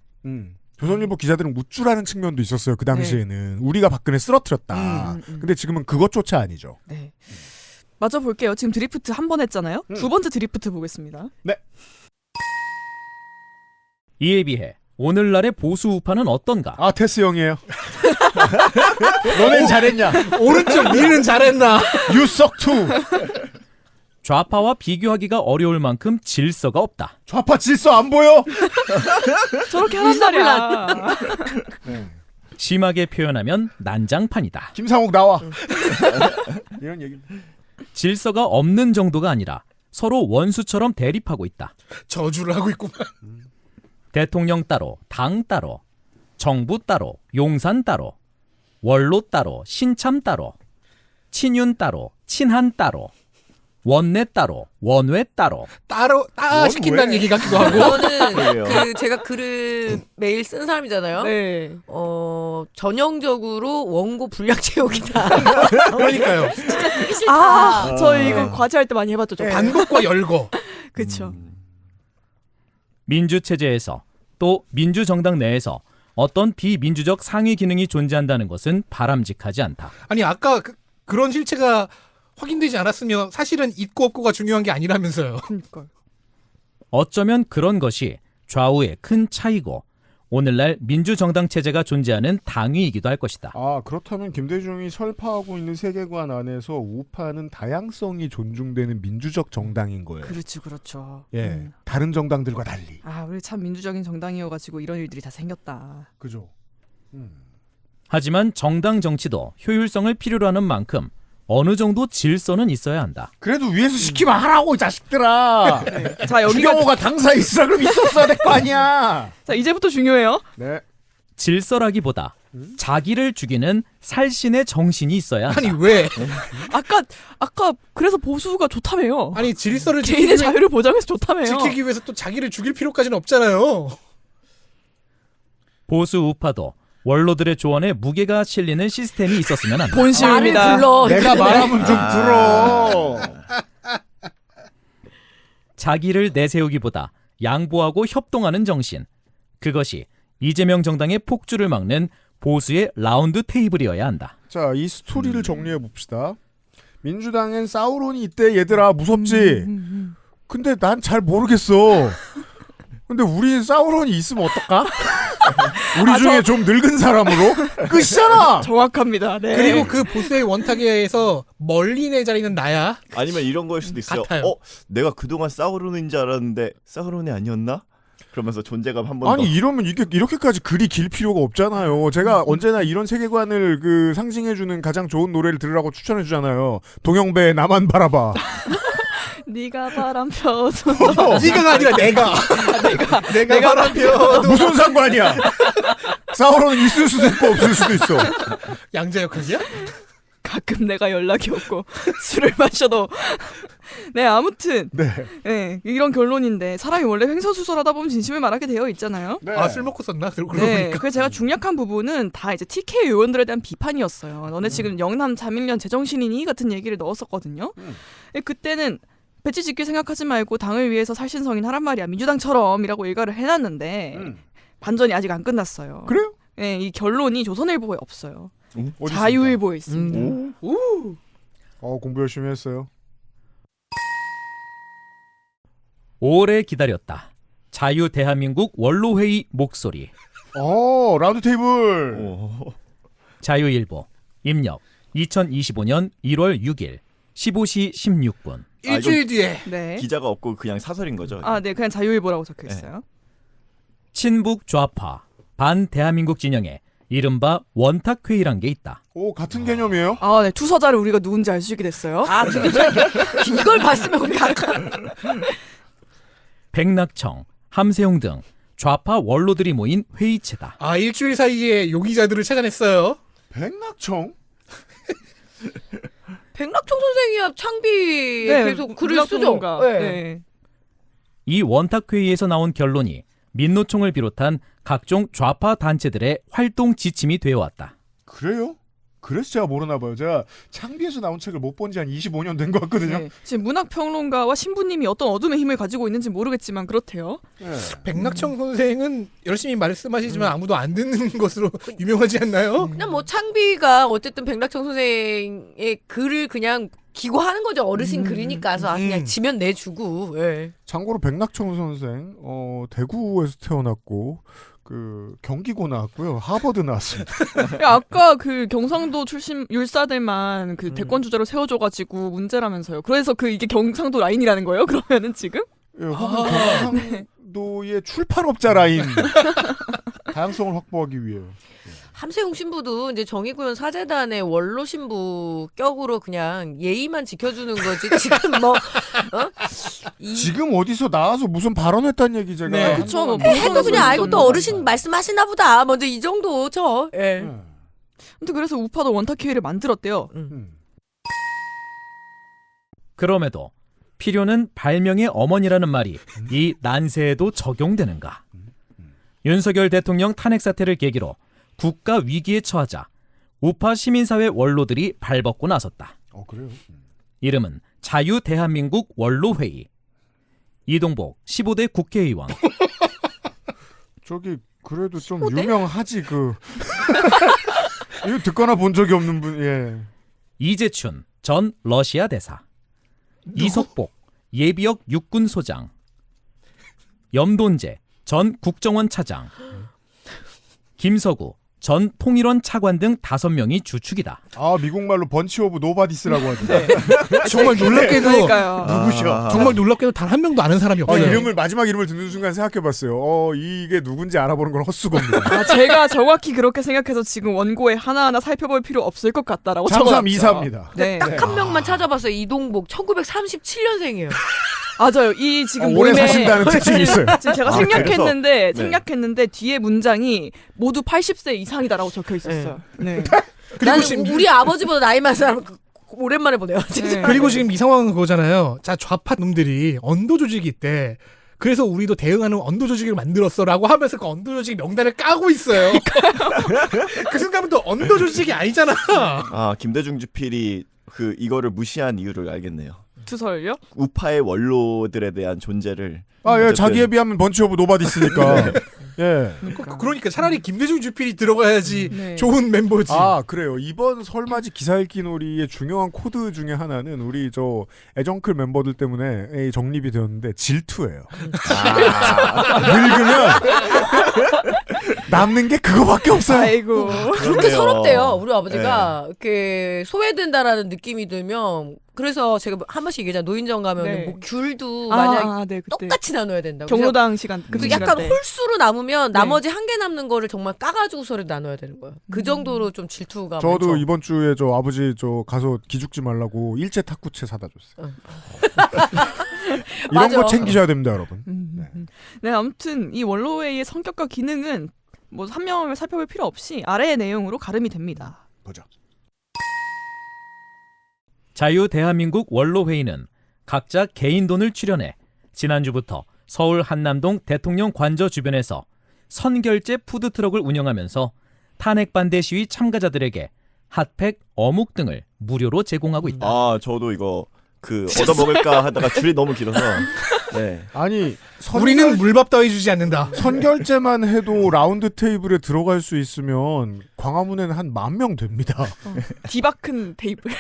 조선일보 기자들은 무주라는 측면도 있었어요. 그 당시에는 우리가 박근혜 쓰러뜨렸다. 근데 지금은 그것조차 아니죠. 네. 맞아 볼게요. 지금 드리프트 한 번 했잖아요. 두 번째 드리프트 보겠습니다. 네. 이에 비해 오늘날의 보수 우파는 어떤가? 아 테스 형이에요. 너넨 잘했냐? 오른쪽 니는 잘했나? You suck too. 좌파와 비교하기가 어려울 만큼 질서가 없다. 좌파 질서 안 보여? 저렇게 하는 말이야. 심하게 표현하면 난장판이다. 김상욱 나와. 이런 얘기. 질서가 없는 정도가 아니라 서로 원수처럼 대립하고 있다. 저주를 하고 있구만. 대통령 따로, 당 따로, 정부 따로, 용산 따로, 원로 따로, 신참 따로, 친윤 따로, 친한 따로, 원내 따로, 원외 따로. 시킨다는 얘기 같기도 하고. 저는 제가 글을 매일 쓴 사람이잖아요. 네. 전형적으로 원고 분량 채우기다. 그러니까요. 진짜 쓰기 싫다. 저희 이거 과제할 때 많이 해봤죠. 반복과 열거. 그렇죠. 민주체제에서 또 민주정당 내에서 어떤 비민주적 상위 기능이 존재한다는 것은 바람직하지 않다. 아니 아까 그런 실체가 확인되지 않았으면 사실은 있고 없고가 중요한 게 아니라면서요. 그러니까요. 어쩌면 그런 것이 좌우의 큰 차이고 오늘날 민주정당 체제가 존재하는 당위이기도 할 것이다. 아, 그렇다면 김대중이 설파하고 있는 세계관 안에서 우파는 다양성이 존중되는 민주적 정당인 거예요. 그렇죠. 예, 다른 정당들과 달리. 아, 우리 참 민주적인 정당이어가지고 이런 일들이 다 생겼다. 그죠. 하지만 정당 정치도 효율성을 필요로 하는 만큼 어느 정도 질서는 있어야 한다. 그래도 위에서 시키면 하라고, 이 자식들아. 네. 자, 여기가 주경호가 당사에 있으라 그럼 있었어야 될 거 아니야. 자, 이제부터 중요해요. 네. 질서라기보다 자기를 죽이는 살신의 정신이 있어야 한다. 아니 왜? 아까 그래서 보수가 좋다며요. 아니 질서를 개인의 자유를 보장해서 좋다며요. 지키기 위해서 또 자기를 죽일 필요까지는 없잖아요. 보수 우파도 원로들의 조언에 무게가 실리는 시스템이 있었으면 한다. 본심입니다. 내가 말하면 좀 들어. 자기를 내세우기보다 양보하고 협동하는 정신. 그것이 이재명 정당의 폭주를 막는 보수의 라운드 테이블이어야 한다. 자, 이 스토리를 정리해 봅시다. 민주당엔 사우론이 있대, 얘들아. 무섭지? 근데 난 잘 모르겠어. 근데 우리 사우론이 있으면 어떨까? 우리 중에 좀 늙은 사람으로? 끝이잖아! 정확합니다. 네. 그리고 그 보수의 원탁에서 멀리 내 자리는 나야. 아니면 이런 거일 수도 있어요. 같아요. 내가 그동안 사우론인 줄 알았는데 사우론이 아니었나? 그러면서 존재감 한 번 더. 아니, 이러면 이게 이렇게까지 글이 길 필요가 없잖아요. 제가 언제나 이런 세계관을 그 상징해주는 가장 좋은 노래를 들으라고 추천해주잖아요. 동영배의 나만 바라봐. 네가 바람 펴도 네가가 아니라 내가. 내가 바람 펴도 무슨 상관이야? 사우론은 있을 수도 있고 없을 수도 있어. 양자 역할이야? 가끔 내가 연락이 없고 술을 마셔도 네, 아무튼 네, 이런 결론인데 사람이 원래 횡설수설하다 보면 진심을 말하게 되어 있잖아요. 네. 아, 술 먹고 썼나? 그러고 네, 보니까. 그래서 제가 중략한 부분은 다 이제 TK 의원들에 대한 비판이었어요. 너네 지금 영남 자민련 제정신이니 같은 얘기를 넣었었거든요. 그때는 배지 짓길 생각하지 말고 당을 위해서 살신성인 하란 말이야. 민주당처럼이라고 일가를 해놨는데 반전이 아직 안 끝났어요. 그래요? 네, 이 결론이 조선일보에 없어요. 어디 자유일보에 있습니다. 공부 열심히 했어요. 오래 기다렸다. 자유 대한민국 원로회의 목소리. 라운드 테이블. 자유일보 입력 2025년 1월 6일 15시 16분. 일주일 뒤에. 네. 기자가 없고 그냥 사설인 거죠? 아, 네, 그냥 자유일보라고 적혀 있어요. 친북 좌파 반 대한민국 진영에 이른바 원탁회의란 게 있다. 오, 같은 개념이에요? 아, 네, 투서자를 우리가 누군지 알 수 있게 됐어요. 아, 이걸 봤으면 우리 아까 백낙청, 함세용 등 좌파 원로들이 모인 회의체다. 아, 일주일 사이에 용의자들을 찾아냈어요. 백낙청? 백낙청 선생이야 창비에 계속 글을 쓰죠. 네. 이 원탁회의에서 나온 결론이 민노총을 비롯한 각종 좌파 단체들의 활동 지침이 되어왔다. 그래요? 그래서 제가 모르나 봐요. 제가 창비에서 나온 책을 못 본 지 한 25년 된 것 같거든요. 네. 지금 문학평론가와 신부님이 어떤 어둠의 힘을 가지고 있는지 모르겠지만 그렇대요. 네. 백낙청 선생은 열심히 말씀하시지만 아무도 안 듣는 것으로 유명하지 않나요? 그냥 뭐 창비가 어쨌든 백낙청 선생의 글을 그냥 기고하는 거죠. 어르신 글이니까. 그래서 그냥 지면 내주고. 예. 참고로 백낙청 선생 대구에서 태어났고 경기고 나왔고요. 하버드 나왔습니다. 아까 그 경상도 출신 율사들만 그 대권 주자로 세워줘가지고 문제라면서요. 그래서 이게 경상도 라인이라는 거예요? 그러면은 지금? 예, 혹은 경상도의 출판업자 라인 다양성을 확보하기 위해. 함세웅 신부도 이제 정의구현 사재단의 원로 신부 격으로 그냥 예의만 지켜주는 거지. 지금 뭐 지금 어디서 나와서 무슨 발언했다는 얘기 제가. 네, 그쵸. 뭐 해도 그냥 알고 또 어르신 말씀하시나 보다. 먼저 이 정도죠. 예. 근데 그래서 우파도 원탁회의를 만들었대요. 그럼에도 필요는 발명의 어머니라는 말이 이 난세에도 적용되는가? 윤석열 대통령 탄핵 사태를 계기로 국가 위기에 처하자 우파 시민사회 원로들이 발벗고 나섰다. 그래요? 이름은 자유 대한민국 원로회의. 이동복 15대 국회의원. 저기 그래도 좀 유명하지 이거 듣거나 본 적이 없는 분. 예. 이재춘 전 러시아 대사. 이석복 예비역 육군소장. 염돈재 전 국정원 차장. 김서구 전 통일원 차관 등 5명이 주축이다. 아, 미국말로 번치 오브 노바디스라고 하던데. 정말 놀랍게도 누구셔? 정말 놀랍게도 단 한 명도 아는 사람이 없어요. 마지막 이름을 듣는 순간 생각해봤어요. 이게 누군지 알아보는 건 헛수고입니다. 제가 정확히 그렇게 생각해서 지금 원고에 하나하나 살펴볼 필요 없을 것 같다라고 적어놨죠. 3324입니다. 네. 딱 한 명만 찾아봤어요. 이동복 1937년생이에요. 맞아요. 이 지금 오래 모임에 사신다는 특징이 있어요. 지금 제가 그래서? 생략했는데 뒤에 문장이 모두 80세 이상이다라고 적혀 있었어요. 네. 나는 우리 아버지보다 나이 많은 사람 오랜만에 보네요. 진짜. 그리고 지금 이 상황은 그거잖아요. 자, 좌파 놈들이 언도 조직이 있대. 그래서 우리도 대응하는 언도 조직을 만들었어라고 하면서 그 언도 조직 명단을 까고 있어요. 그 순간부터 언도 조직이 아니잖아. 아, 김대중 주필이 이거를 무시한 이유를 알겠네요. 투설요? 우파의 원로들에 대한 존재를. 예, 자기에 비하면 번치 오브 노바디스니까. 예. 그러니까 차라리 김대중 주필이 들어가야지 네. 좋은 멤버지. 아, 그래요. 이번 설맞이 기사 읽기 놀이의 중요한 코드 중에 하나는 우리 애정클 멤버들 때문에 정립이 되었는데 질투예요. 늙으면 남는 게 그거밖에 없어요. 아이고. 그렇게 서럽대요. 우리 아버지가 이렇게 소외된다라는 느낌이 들면 그래서 제가 한 번씩 얘기하잖아요. 노인정 가면 네. 뭐 귤도 만약 네, 그때. 똑같이 나눠야 된다고. 경로당 시간 그래서 약간 시간대. 홀수로 남으면 나머지 한 개 남는 거를 정말 까가지고서라도 나눠야 되는 거예요. 그 정도로 좀 질투가 저도 많죠. 이번 주에 아버지 가서 기죽지 말라고 일제 탁구채 사다 줬어요. 이런 맞아. 거 챙기셔야 됩니다, 여러분. 네, 아무튼 이 원로회의의 성격과 기능은 뭐 한 명을 살펴볼 필요 없이 아래의 내용으로 가름이 됩니다. 보죠. 자유대한민국 원로회의는 각자 개인 돈을 출연해 지난주부터 서울 한남동 대통령 관저 주변에서 선결제 푸드트럭을 운영하면서 탄핵반대 시위 참가자들에게 핫팩, 어묵 등을 무료로 제공하고 있다. 아, 저도 이거 얻어먹을까 하다가 줄이 너무 길어서. 네. 아니, 우리는 물밥 따위 주지 않는다. 선결제만 해도 라운드 테이블에 들어갈 수 있으면 광화문에는 한 10,000명 됩니다. 디바큰 테이블.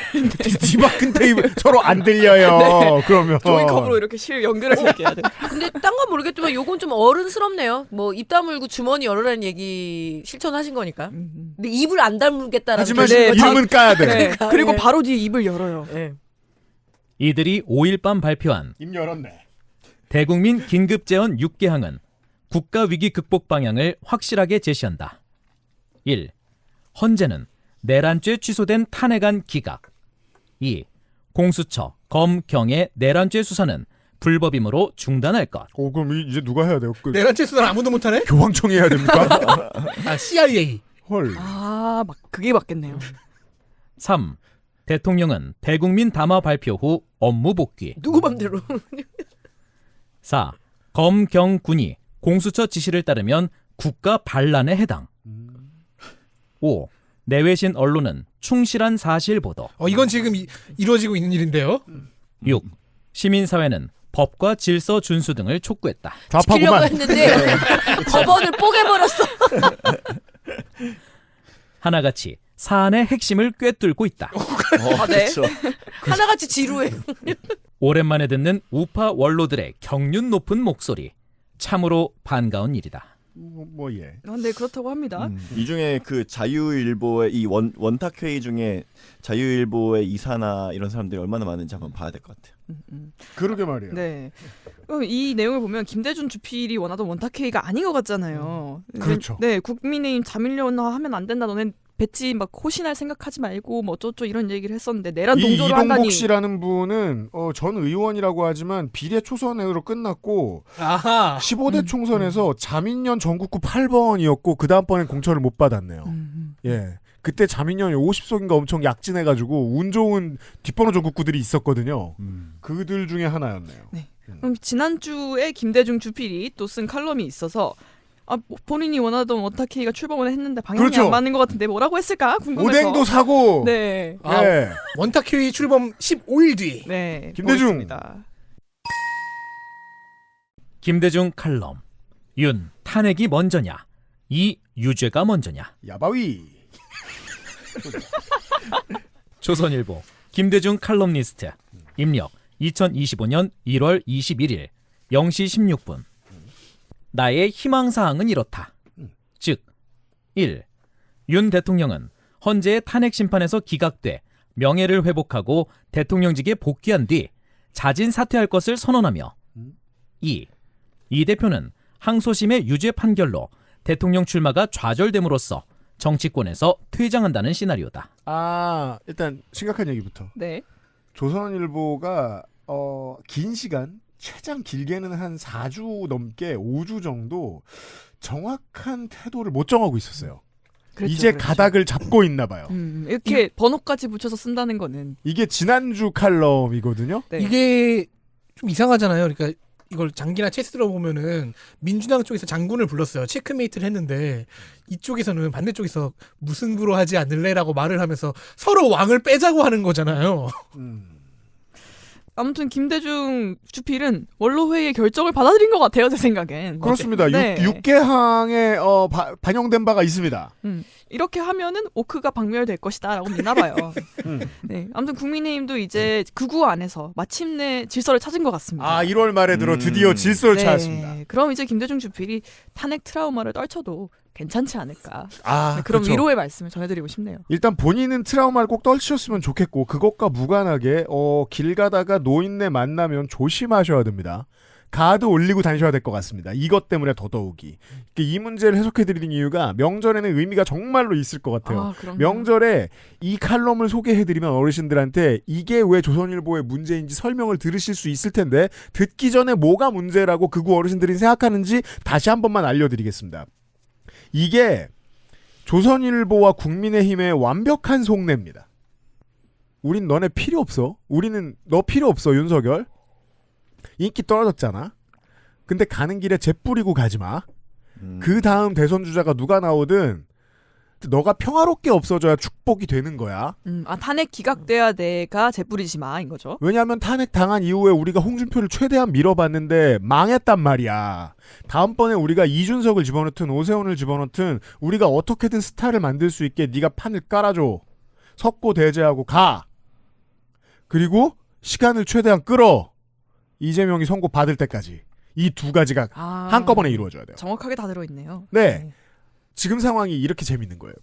디바큰 테이블 서로 안 들려요. 네. 그러면 종이컵으로 이렇게 연결해서 이렇게 해야 돼. 근데 딴 건 모르겠지만 요건 좀 어른스럽네요. 뭐 입 다물고 주머니 열어라는 얘기 실천하신 거니까. 근데 입을 안 다물겠다라는. 하지만 이름은 까야 돼. 네. 그리고 바로 뒤에 입을 열어요. 네. 이들이 5일 밤 발표한 입 열었네. 대국민 긴급재원 6개항은 국가위기 극복 방향을 확실하게 제시한다. 1. 헌재는 내란죄 취소된 탄핵안 기각. 2. 공수처, 검, 경의 내란죄 수사는 불법이므로 중단할 것. 그럼 이제 누가 해야 돼요? 내란죄 수사는 아무도 못하네? 교황청이 해야 됩니까? CIA. 헐. 그게 맞겠네요. 3. 대통령은 대국민 담화 발표 후 업무 복귀. 누구 맘대로. 4. 검, 경, 군이 공수처 지시를 따르면 국가 반란에 해당. 5. 내외신 언론은 충실한 사실 보도. 이건 지금 이루어지고 있는 일인데요. 6. 시민사회는 법과 질서 준수 등을 촉구했다. 지키려고 했는데 법원을 뽀개버렸어. 하나같이 사안의 핵심을 꿰뚫고 있다. 네. 하나같이 지루해. 오랜만에 듣는 우파 원로들의 경륜 높은 목소리. 참으로 반가운 일이다. 예. 네, 그렇다고 합니다. 이 중에 자유일보의 이 원탁회의 중에 자유일보의 이사나 이런 사람들이 얼마나 많은지 한번 봐야 될 것 같아요. 그러게 말이에요. 네. 이 내용을 보면 김대중 주필이 원하던 원탁회의가 아닌 것 같잖아요. 그렇죠. 네, 국민의힘 자민련화하면 안 된다. 너네 배치 호신할 생각하지 말고 뭐 어쩌고 이런 얘기를 했었는데 내란 동조를 한다니. 이동복 씨라는 분은 전 의원이라고 하지만 비례 초선으로 끝났고 15대 총선에서 자민련 전국구 8번이었고 그 다음번엔 공천을 못 받았네요. 예. 그때 자민련이 50석인가 엄청 약진해가지고 운 좋은 뒷번호 전국구들이 있었거든요. 그들 중에 하나였네요. 네. 그럼 지난주에 김대중 주필이 또 쓴 칼럼이 있어서 본인이 원하던 원탁회의가 출범을 했는데 방향이 그렇죠. 안 맞는 것 같은데 뭐라고 했을까 궁금해서. 오뎅도 사고. 네. 네. 원탁회의 출범 15일 뒤. 네. 김대중. 보겠습니다. 김대중 칼럼. 윤, 탄핵이 먼저냐? 이, 유죄가 먼저냐? 야바위. 조선일보 김대중 칼럼니스트. 입력 2025년 1월 21일 0시 16분. 나의 희망사항은 이렇다. 즉 1. 윤 대통령은 헌재의 탄핵 심판에서 기각돼 명예를 회복하고 대통령직에 복귀한 뒤 자진 사퇴할 것을 선언하며 2. 이 대표는 항소심의 유죄 판결로 대통령 출마가 좌절됨으로써 정치권에서 퇴장한다는 시나리오다. 일단 심각한 얘기부터. 네. 조선일보가 긴 시간, 최장 길게는 한 4주 넘게 5주 정도 정확한 태도를 못 정하고 있었어요. 그렇죠, 이제 그렇죠. 가닥을 잡고 있나 봐요. 이렇게 번호까지 붙여서 쓴다는 거는 이게 지난주 칼럼이거든요. 네. 이게 좀 이상하잖아요. 그러니까 이걸 장기나 체스로 보면은 민주당 쪽에서 장군을 불렀어요. 체크메이트를 했는데 이쪽에서는 반대쪽에서 무승부로 하지 않을래라고 말을 하면서 서로 왕을 빼자고 하는 거잖아요. 아무튼 김대중 주필은 원로회의의 결정을 받아들인 것 같아요. 제 생각엔. 그렇습니다. 네. 6개항에 반영된 바가 있습니다. 이렇게 하면은 오크가 박멸될 것이다라고 믿나 봐요. 네. 아무튼 국민의힘도 이제 극우 안에서 마침내 질서를 찾은 것 같습니다. 1월 말에 들어 드디어 질서를 찾았습니다. 그럼 이제 김대중 주필이 탄핵 트라우마를 떨쳐도 괜찮지 않을까. 그런 그렇죠. 위로의 말씀을 전해드리고 싶네요. 일단 본인은 트라우마를 꼭 떨치셨으면 좋겠고 그것과 무관하게 길 가다가 노인네 만나면 조심하셔야 됩니다. 가드 올리고 다니셔야 될 것 같습니다. 이것 때문에 더더욱이. 이 문제를 해석해드리는 이유가 명절에는 의미가 정말로 있을 것 같아요. 명절에 이 칼럼을 소개해드리면 어르신들한테 이게 왜 조선일보의 문제인지 설명을 들으실 수 있을 텐데 듣기 전에 뭐가 문제라고 극우 어르신들이 생각하는지 다시 한 번만 알려드리겠습니다. 이게 조선일보와 국민의힘의 완벽한 속내입니다. 우린 너네 필요 없어. 우리는 너 필요 없어, 윤석열. 인기 떨어졌잖아. 근데 가는 길에 재 뿌리고 가지 마. 그 다음 대선 주자가 누가 나오든 너가 평화롭게 없어져야 축복이 되는 거야. 탄핵 기각돼야 돼가 재뿌리지 마인 거죠. 왜냐하면 탄핵 당한 이후에 우리가 홍준표를 최대한 밀어봤는데 망했단 말이야. 다음번에 우리가 이준석을 집어넣든 오세훈을 집어넣든 우리가 어떻게든 스타를 만들 수 있게 네가 판을 깔아줘. 석고 대제하고 가. 그리고 시간을 최대한 끌어. 이재명이 선고 받을 때까지. 이 두 가지가 한꺼번에 이루어져야 돼요. 정확하게 다 들어있네요. 네. 지금 상황이 이렇게 재밌는 거예요.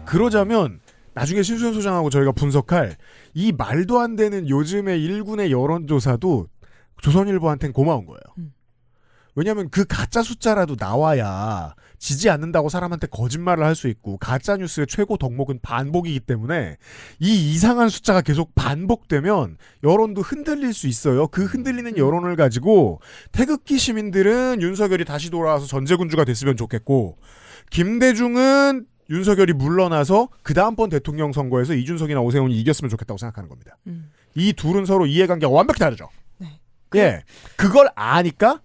그러자면 나중에 신수현 소장하고 저희가 분석할 이 말도 안 되는 요즘의 일군의 여론조사도 조선일보한테는 고마운 거예요. 왜냐하면 그 가짜 숫자라도 나와야 지지 않는다고 사람한테 거짓말을 할 수 있고 가짜 뉴스의 최고 덕목은 반복이기 때문에 이 이상한 숫자가 계속 반복되면 여론도 흔들릴 수 있어요. 그 흔들리는 여론을 가지고 태극기 시민들은 윤석열이 다시 돌아와서 전제군주가 됐으면 좋겠고 김대중은 윤석열이 물러나서 그 다음번 대통령 선거에서 이준석이나 오세훈이 이겼으면 좋겠다고 생각하는 겁니다. 이 둘은 서로 이해관계가 완벽히 다르죠. 예, 그걸 아니까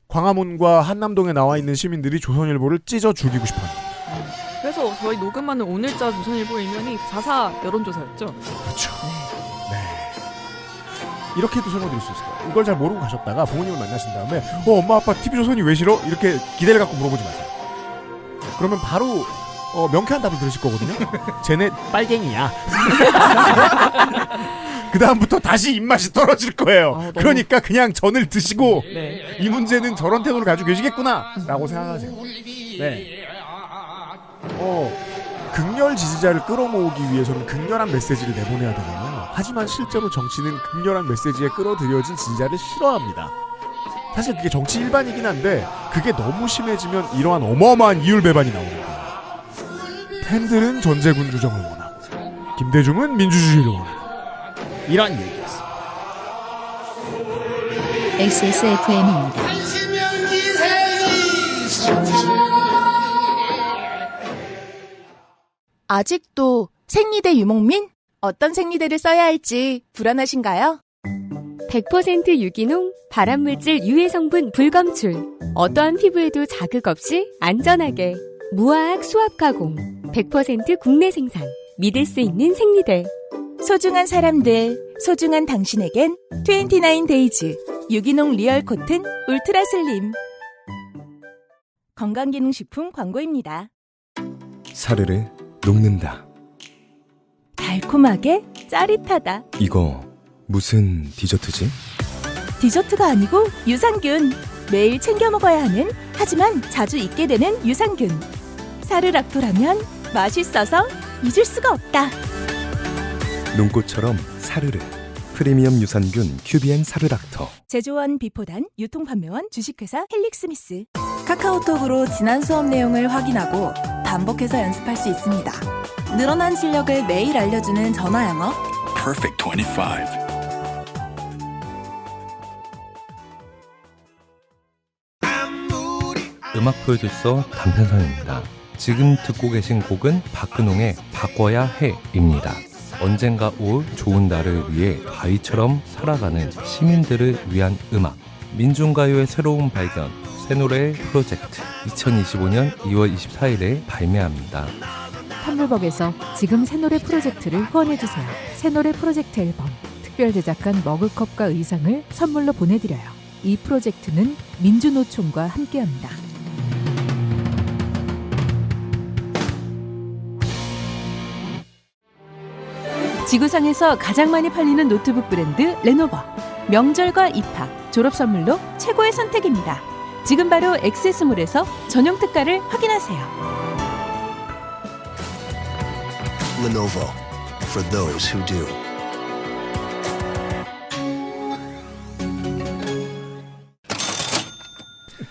광화문과 한남동에 나와 있는 시민들이 조선일보를 찢어 죽이고 싶어합니다. 그래서 저희 녹음하는 오늘자 조선일보 일면이 4.4 여론조사였죠. 그렇죠. 네. 이렇게도 설명드릴 수 있을 거예요. 이걸 잘 모르고 가셨다가 부모님을 만나신 다음에 엄마 아빠 TV조선이 왜 싫어? 이렇게 기대를 갖고 물어보지 마세요. 그러면 바로 명쾌한 답을 들으실 거거든요. 쟤네 빨갱이야. 그 다음부터 다시 입맛이 떨어질 거예요. 그러니까 그냥 전을 드시고 이 문제는 저런 태도를 가지고 계시겠구나 라고 생각하세요. 네. 극렬 지지자를 끌어모으기 위해서는 극렬한 메시지를 내보내야 되잖아요. 하지만 실제로 정치는 극렬한 메시지에 끌어들여진 지지자를 싫어합니다. 사실 그게 정치 일반이긴 한데 그게 너무 심해지면 이러한 어마어마한 이율배반이 나오는 거예요. 팬들은 전제군주정을 원하고 김대중은 민주주의를 원하고 이런 얘기였습니다. XSFM입니다. 아직도 생리대 유목민? 어떤 생리대를 써야 할지 불안하신가요? 100% 유기농, 발암물질 유해 성분 불검출. 어떠한 피부에도 자극 없이 안전하게. 무화학 수압 가공. 100% 국내 생산. 믿을 수 있는 생리대. 소중한 사람들, 소중한 당신에겐 29데이즈 유기농 리얼 코튼 울트라 슬림. 건강기능식품 광고입니다. 사르르 녹는다. 달콤하게 짜릿하다. 이거 무슨 디저트지? 디저트가 아니고 유산균. 매일 챙겨 먹어야 하는, 하지만 자주 잊게 되는 유산균. 사르락토라면 맛있어서 잊을 수가 없다. 눈꽃처럼 사르르. 프리미엄 유산균 큐비엔 사르락터. 제조원 비포단, 유통판매원, 주식회사 헬릭스미스. 카카오톡으로 지난 수업 내용을 확인하고 반복해서 연습할 수 있습니다. 늘어난 실력을 매일 알려주는 전화 영어. Perfect 25. 음악 프로듀서 단편성입니다. 지금 듣고 계신 곡은 박근홍의 바꿔야 해입니다. 언젠가 올 좋은 날을 위해 바위처럼 살아가는 시민들을 위한 음악. 민중가요의 새로운 발견, 새노래의 프로젝트. 2025년 2월 24일에 발매합니다. 텀블벅에서 지금 새노래 프로젝트를 후원해주세요. 새노래 프로젝트 앨범, 특별 제작한 머그컵과 의상을 선물로 보내드려요. 이 프로젝트는 민주노총과 함께합니다. 지구상에서 가장 많이 팔리는 노트북 브랜드 레노버. 명절과 입학, 졸업 선물로 최고의 선택입니다. 지금 바로 액세스몰에서 전용 특가를 확인하세요. Lenovo. For those who do.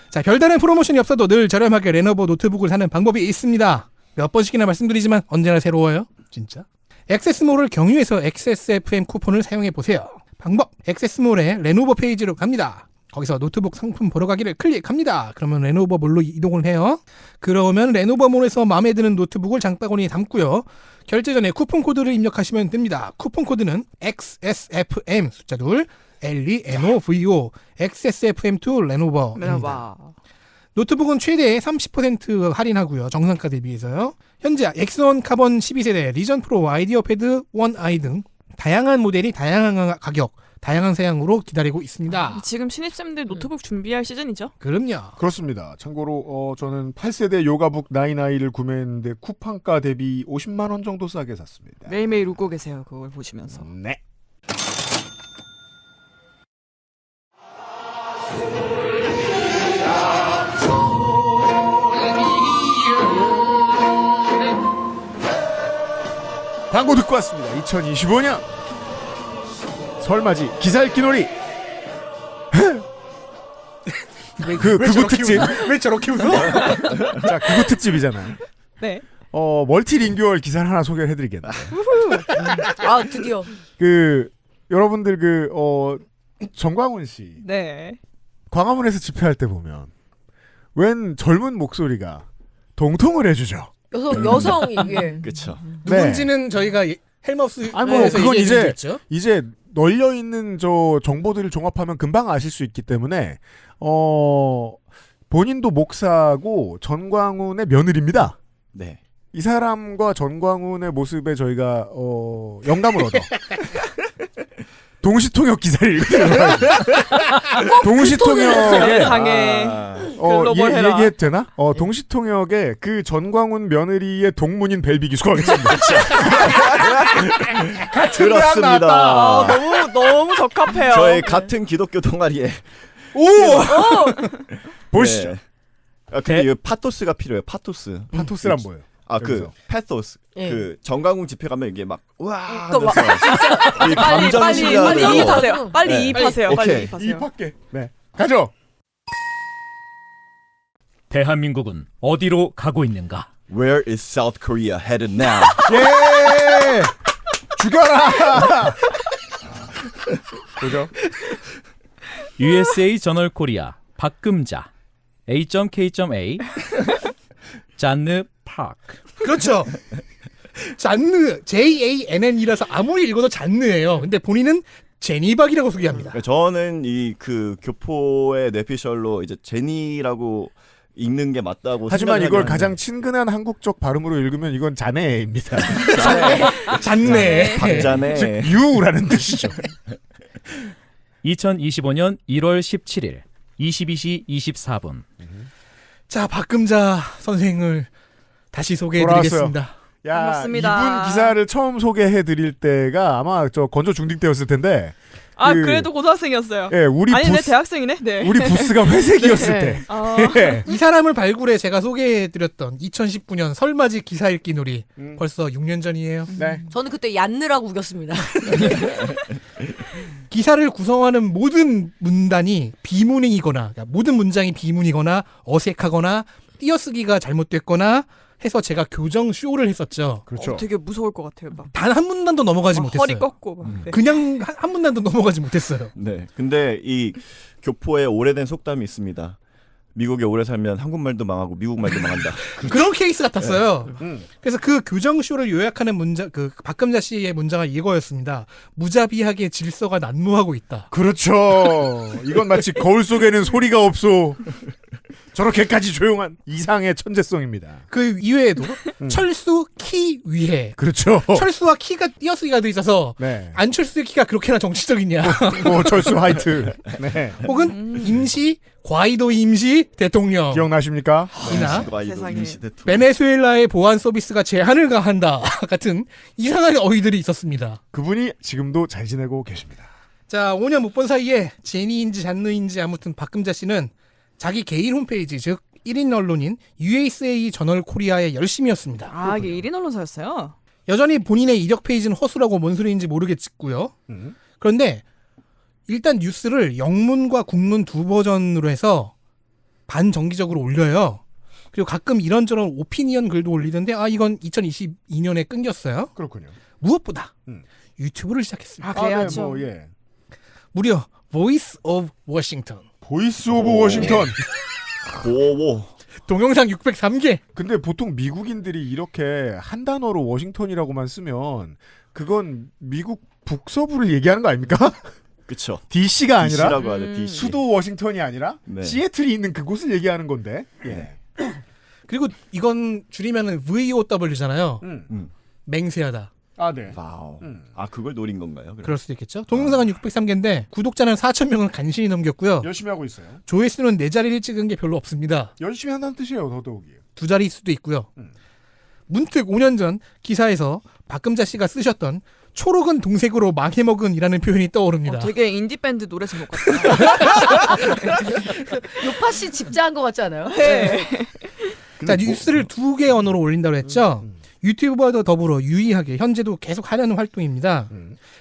자, 별다른 프로모션이 없어도 늘 저렴하게 레노버 노트북을 사는 방법이 있습니다. 몇 번씩이나 말씀드리지만 언제나 새로워요. 진짜. 액세스몰을 경유해서 XSFM 쿠폰을 사용해보세요. 방법, 액세스몰의 레노버 페이지로 갑니다. 거기서 노트북 상품 보러 가기를 클릭합니다. 그러면 레노버몰로 이동을 해요. 그러면 레노버몰에서 마음에 드는 노트북을 장바구니에 담고요. 결제 전에 쿠폰 코드를 입력하시면 됩니다. 쿠폰 코드는 XSFM 숫자 2 LENOVO XSFM2 레노버입니다. 노트북은 최대 30% 할인하고요. 정상가 대비해서요. 현재 엑스원 카본 12세대, 리전 프로, 아이디어 패드 1i 등 다양한 모델이 다양한 가격, 다양한 사양으로 기다리고 있습니다. 지금 신입생들 노트북 준비할 시즌이죠? 그럼요. 그렇습니다. 참고로 저는 8세대 요가북 9i를 구매했는데 쿠팡가 대비 50만 원 정도 싸게 샀습니다. 매일매일 웃고 계세요. 그걸 보시면서. 네. 광고 듣고 왔습니다. 2025년 설맞이 기사 읽기 놀이. 그구 특집. 왜 저렇게 웃어? 자, 그구 특집이잖아요. 네. 멀티링규얼 기사를 하나 소개를 해드리겠네요. 아, 드디어. 여러분들 정광훈 씨. 네. 광화문에서 집회할 때 보면 웬 젊은 목소리가 동통을 해주죠. 여성 이게. 그렇죠. 누군지는 저희가 헬머스 그건 이제 널려 있는 정보들을 종합하면 금방 아실 수 있기 때문에 본인도 목사고 전광훈의 며느리입니다. 네. 이 사람과 전광훈의 모습에 저희가 영감을 얻어 동시통역 기사를 읽어요. 동시통역에 상해 글로벌 해라. 얘기해도 되나? 동시통역에 그 전광훈 며느리의 동문인 벨비 기수가 하겠습니다. 그렇습니다. 너무 적합해요. 저희 같은 기독교 동아리에 보시죠. 네. 근데 이 파토스가 필요해요. 파토스. 파토스란 뭐예요? 패토스. 예. 정강훈 집회 가면 이게 막 와. 진짜 감정 실려야 빨리 이입하세요. 빨리 이입하세요. 빨리 이입하세요. 이입할게. 네. 가죠. 대한민국은 어디로 가고 있는가? Where is South Korea headed now? 예! 죽여라! 보죠. USA 저널 코리아 박금자 A.K.A 잔느 파크. 그렇죠. 잔느 JANN이라서 아무리 읽어도 잔느예요. 근데 본인은 제니박이라고 소개합니다. 저는 그 교포의 뇌피셜로 이제 제니라고 읽는 게 맞다고. 하지만 이걸 가장 친근한 한국적 발음으로 읽으면 이건 자네입니다. 잔네. 박자네. 즉 유라는 뜻이죠. 2025년 1월 17일 22시 24분. 자, 박금자 선생을 다시 소개해드리겠습니다. 야, 반갑습니다. 이분 기사를 처음 소개해드릴 때가 아마 건조 중딩 때였을 텐데 아 그래도 고등학생이었어요. 예, 우리 아니 부스, 내 대학생이네. 네. 우리 부스가 회색이었을 때. 예. 이 사람을 발굴해 제가 소개해드렸던 2019년 설맞이 기사 읽기 놀이 벌써 6년 전이에요. 네. 저는 그때 얀느라고 우겼습니다. 기사를 구성하는 모든 문단이 비문이거나 그러니까 모든 문장이 비문이거나 어색하거나 띄어쓰기가 잘못됐거나 해서 제가 교정 쇼를 했었죠. 그렇죠. 되게 무서울 것 같아요. 막. 단 한 문단도 넘어가지 못했어요. 허리 꺾고 막. 네. 그냥 한 문단도 넘어가지 못했어요. 네. 근데 이 교포에 오래된 속담이 있습니다. 미국에 오래 살면 한국말도 망하고 미국말도 망한다. 그런 케이스 같았어요. 네. 그래서 그 교정쇼를 요약하는 문장, 그 박금자 씨의 문장은 이거였습니다. 무자비하게 질서가 난무하고 있다. 그렇죠. 이건 마치 거울 속에는 소리가 없소. 저렇게까지 조용한 이상의 천재성입니다. 그 이외에도 철수 키 위에 그렇죠. 철수와 키가 띄어쓰기가 돼 있어서 네. 안철수의 키가 그렇게나 정치적이냐. 철수 화이트. 네. 혹은 임시 과이도 임시 대통령 기억나십니까? 이나 세상에. 베네수엘라의 보안 서비스가 제한을 가한다 같은 이상한 어휘들이 있었습니다. 그분이 지금도 잘 지내고 계십니다. 자, 5년 못 본 사이에 제니인지 잔느인지 아무튼 박금자 씨는 자기 개인 홈페이지 즉 1인 언론인 USA 저널 코리아에 열심이었습니다. 아 이게 1인 언론사였어요? 여전히 본인의 이력 페이지는 허술하고 뭔 소리인지 모르겠고요. 그런데 일단 뉴스를 영문과 국문 두 버전으로 해서 반정기적으로 올려요. 그리고 가끔 이런저런 오피니언 글도 올리던데 이건 2022년에 끊겼어요. 그렇군요. 무엇보다 유튜브를 시작했습니다. 그래야죠. 네, 예. 무려 Voice of Washington. 보이스 오브 워싱턴. 오. 동영상 603개. 근데 보통 미국인들이 이렇게 한 단어로 워싱턴이라고만 쓰면 그건 미국 북서부를 얘기하는 거 아닙니까? 그렇죠. DC가 아니라 DC라고 하죠. DC. 수도 워싱턴이 아니라 네. 시애틀이 있는 그곳을 얘기하는 건데. 예. 그리고 이건 줄이면은 VOW잖아요. 맹세하다. 아, 네. 와우. 아, 그걸 노린 건가요? 그럼? 그럴 수도 있겠죠. 동영상은 603개인데 구독자는 4,000명을 간신히 넘겼고요. 열심히 하고 있어요. 조회수는 4자리를 찍은 게 별로 없습니다. 열심히 한다는 뜻이에요, 더더욱이. 2자리 수도 있고요. 문득 5년 전 기사에서 박금자 씨가 쓰셨던 초록은 동색으로 망해먹은이라는 표현이 떠오릅니다. 되게 인디밴드 노래 제목 같아요. 요파 씨 집자한 것 같지 않아요? 네. 자, 뉴스를 2개 언어로 올린다고 했죠. 유튜브와도 더불어 유의하게 현재도 계속 하려는 활동입니다.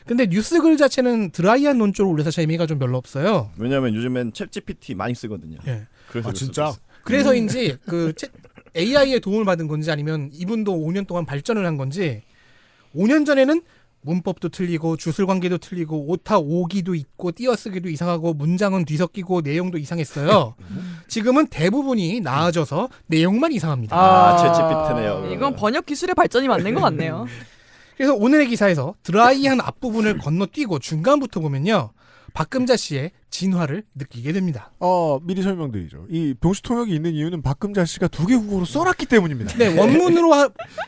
근데 뉴스 글 자체는 드라이한 논조로 올려서 재미가 좀 별로 없어요. 왜냐하면 요즘엔 챗GPT 많이 쓰거든요. 예. 그래서 진짜? 그래서인지 그 AI의 도움을 받은 건지 아니면 이분도 5년 동안 발전을 한 건지 5년 전에는 문법도 틀리고 주술 관계도 틀리고 오타 오기도 있고 띄어쓰기도 이상하고 문장은 뒤섞이고 내용도 이상했어요. 지금은 대부분이 나아져서 내용만 이상합니다. 챗GPT네요. 이건 번역 기술의 발전이 맞는 것 같네요. 그래서 오늘의 기사에서 드라이한 앞부분을 건너뛰고 중간부터 보면요. 박금자 씨의 진화를 느끼게 됩니다. 미리 설명드리죠. 이 병수통역이 있는 이유는 박금자 씨가 2개 국어로 써놨기 때문입니다. 네, 원문으로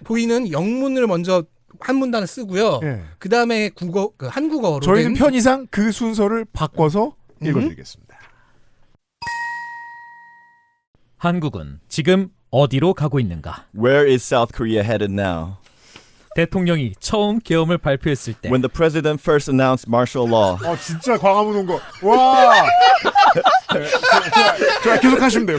보이는 영문을 먼저 한 문단을 쓰고요. 예. 그 다음에 한국어로 저희는 된 편의상 그 순서를 바꿔서 읽어드리겠습니다. 한국은 지금 어디로 가고 있는가? Where is South Korea headed now? 대통령이 처음 계엄을 발표했을 때 When the president first announced martial law. 진짜 광화문 온 거. 와. 좋아, 계속 하시면 돼요.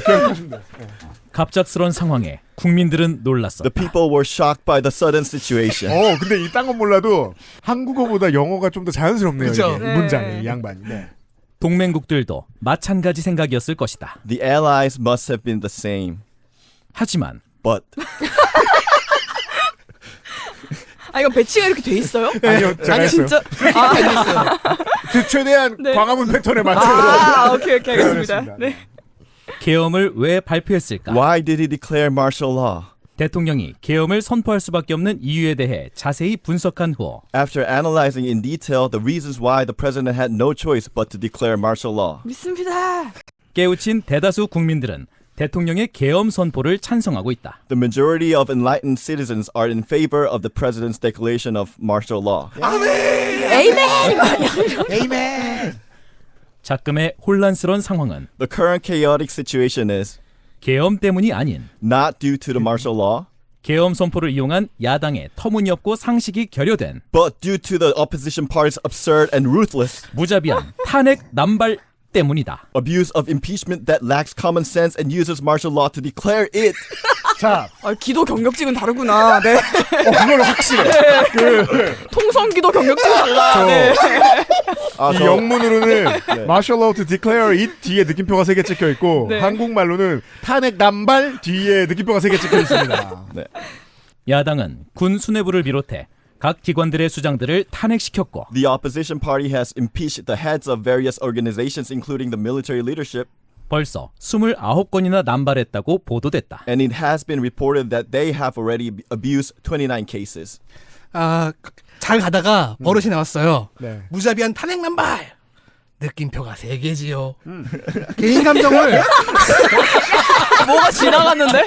갑작스런 상황에 국민들은 놀랐었다. The people were shocked by the sudden situation. 근데 이딴 건 몰라도 한국어보다 영어가 좀 더 자연스럽네요. 그쵸? 이게. 문장이 이 양반이. 네. 동맹국들도 마찬가지 생각이었을 것이다. The allies must have been the same. 하지만 But 이건 배치가 이렇게 돼 있어요? 아니요, 제가 아니 했어요. 진짜. 최대한 네. 광화문 패턴에 맞춰서. 오케이 알겠습니다. 네. 계엄을 왜 발표했을까? why did he declare martial law? 대통령이 계엄을 선포할 수밖에 없는 이유에 대해 자세히 분석한 후 After analyzing in detail the reasons why the president had no choice but to declare martial law. 믿습니다. 깨우친 대다수 국민들은 대통령의 계엄 선포를 찬성하고 있다. The majority of enlightened citizens are in favor of the president's declaration of martial law. 에이맨. 작금의 혼란스러운 상황은 The current chaotic situation is 계엄 때문이 아닌 not due to the martial law, 계엄 선포를 이용한 야당의 터무니없고 상식이 결여된 But due to the opposition party's absurd and ruthless 무자비한 탄핵 남발 때문이다. abuse of impeachment that lacks common sense and uses martial law to declare it. 자, 기도 경력직은 다르구나. 네. 그걸로 확실해. 통성기도 경력직은 달라. 네. 이 영문으로는 martial law to declare it 뒤에 느낌표가 3개 찍혀 있고 네. 한국말로는 탄핵 남발 뒤에 느낌표가 3개 찍혀 있습니다. 네. 야당은 군 수뇌부를 비롯해 각 기관들의 수장들을 탄핵시켰고 The opposition party has impeached the heads of various organizations including the military leadership. 벌써 29건이나 남발했다고 보도됐다. And it has been reported that they have already abused 29 cases. 잘 가다가 버릇이 나왔어요. 네. 무자비한 탄핵 남발. 느낌표가 3개지요. 개인 감정을 뭐가 지나갔는데?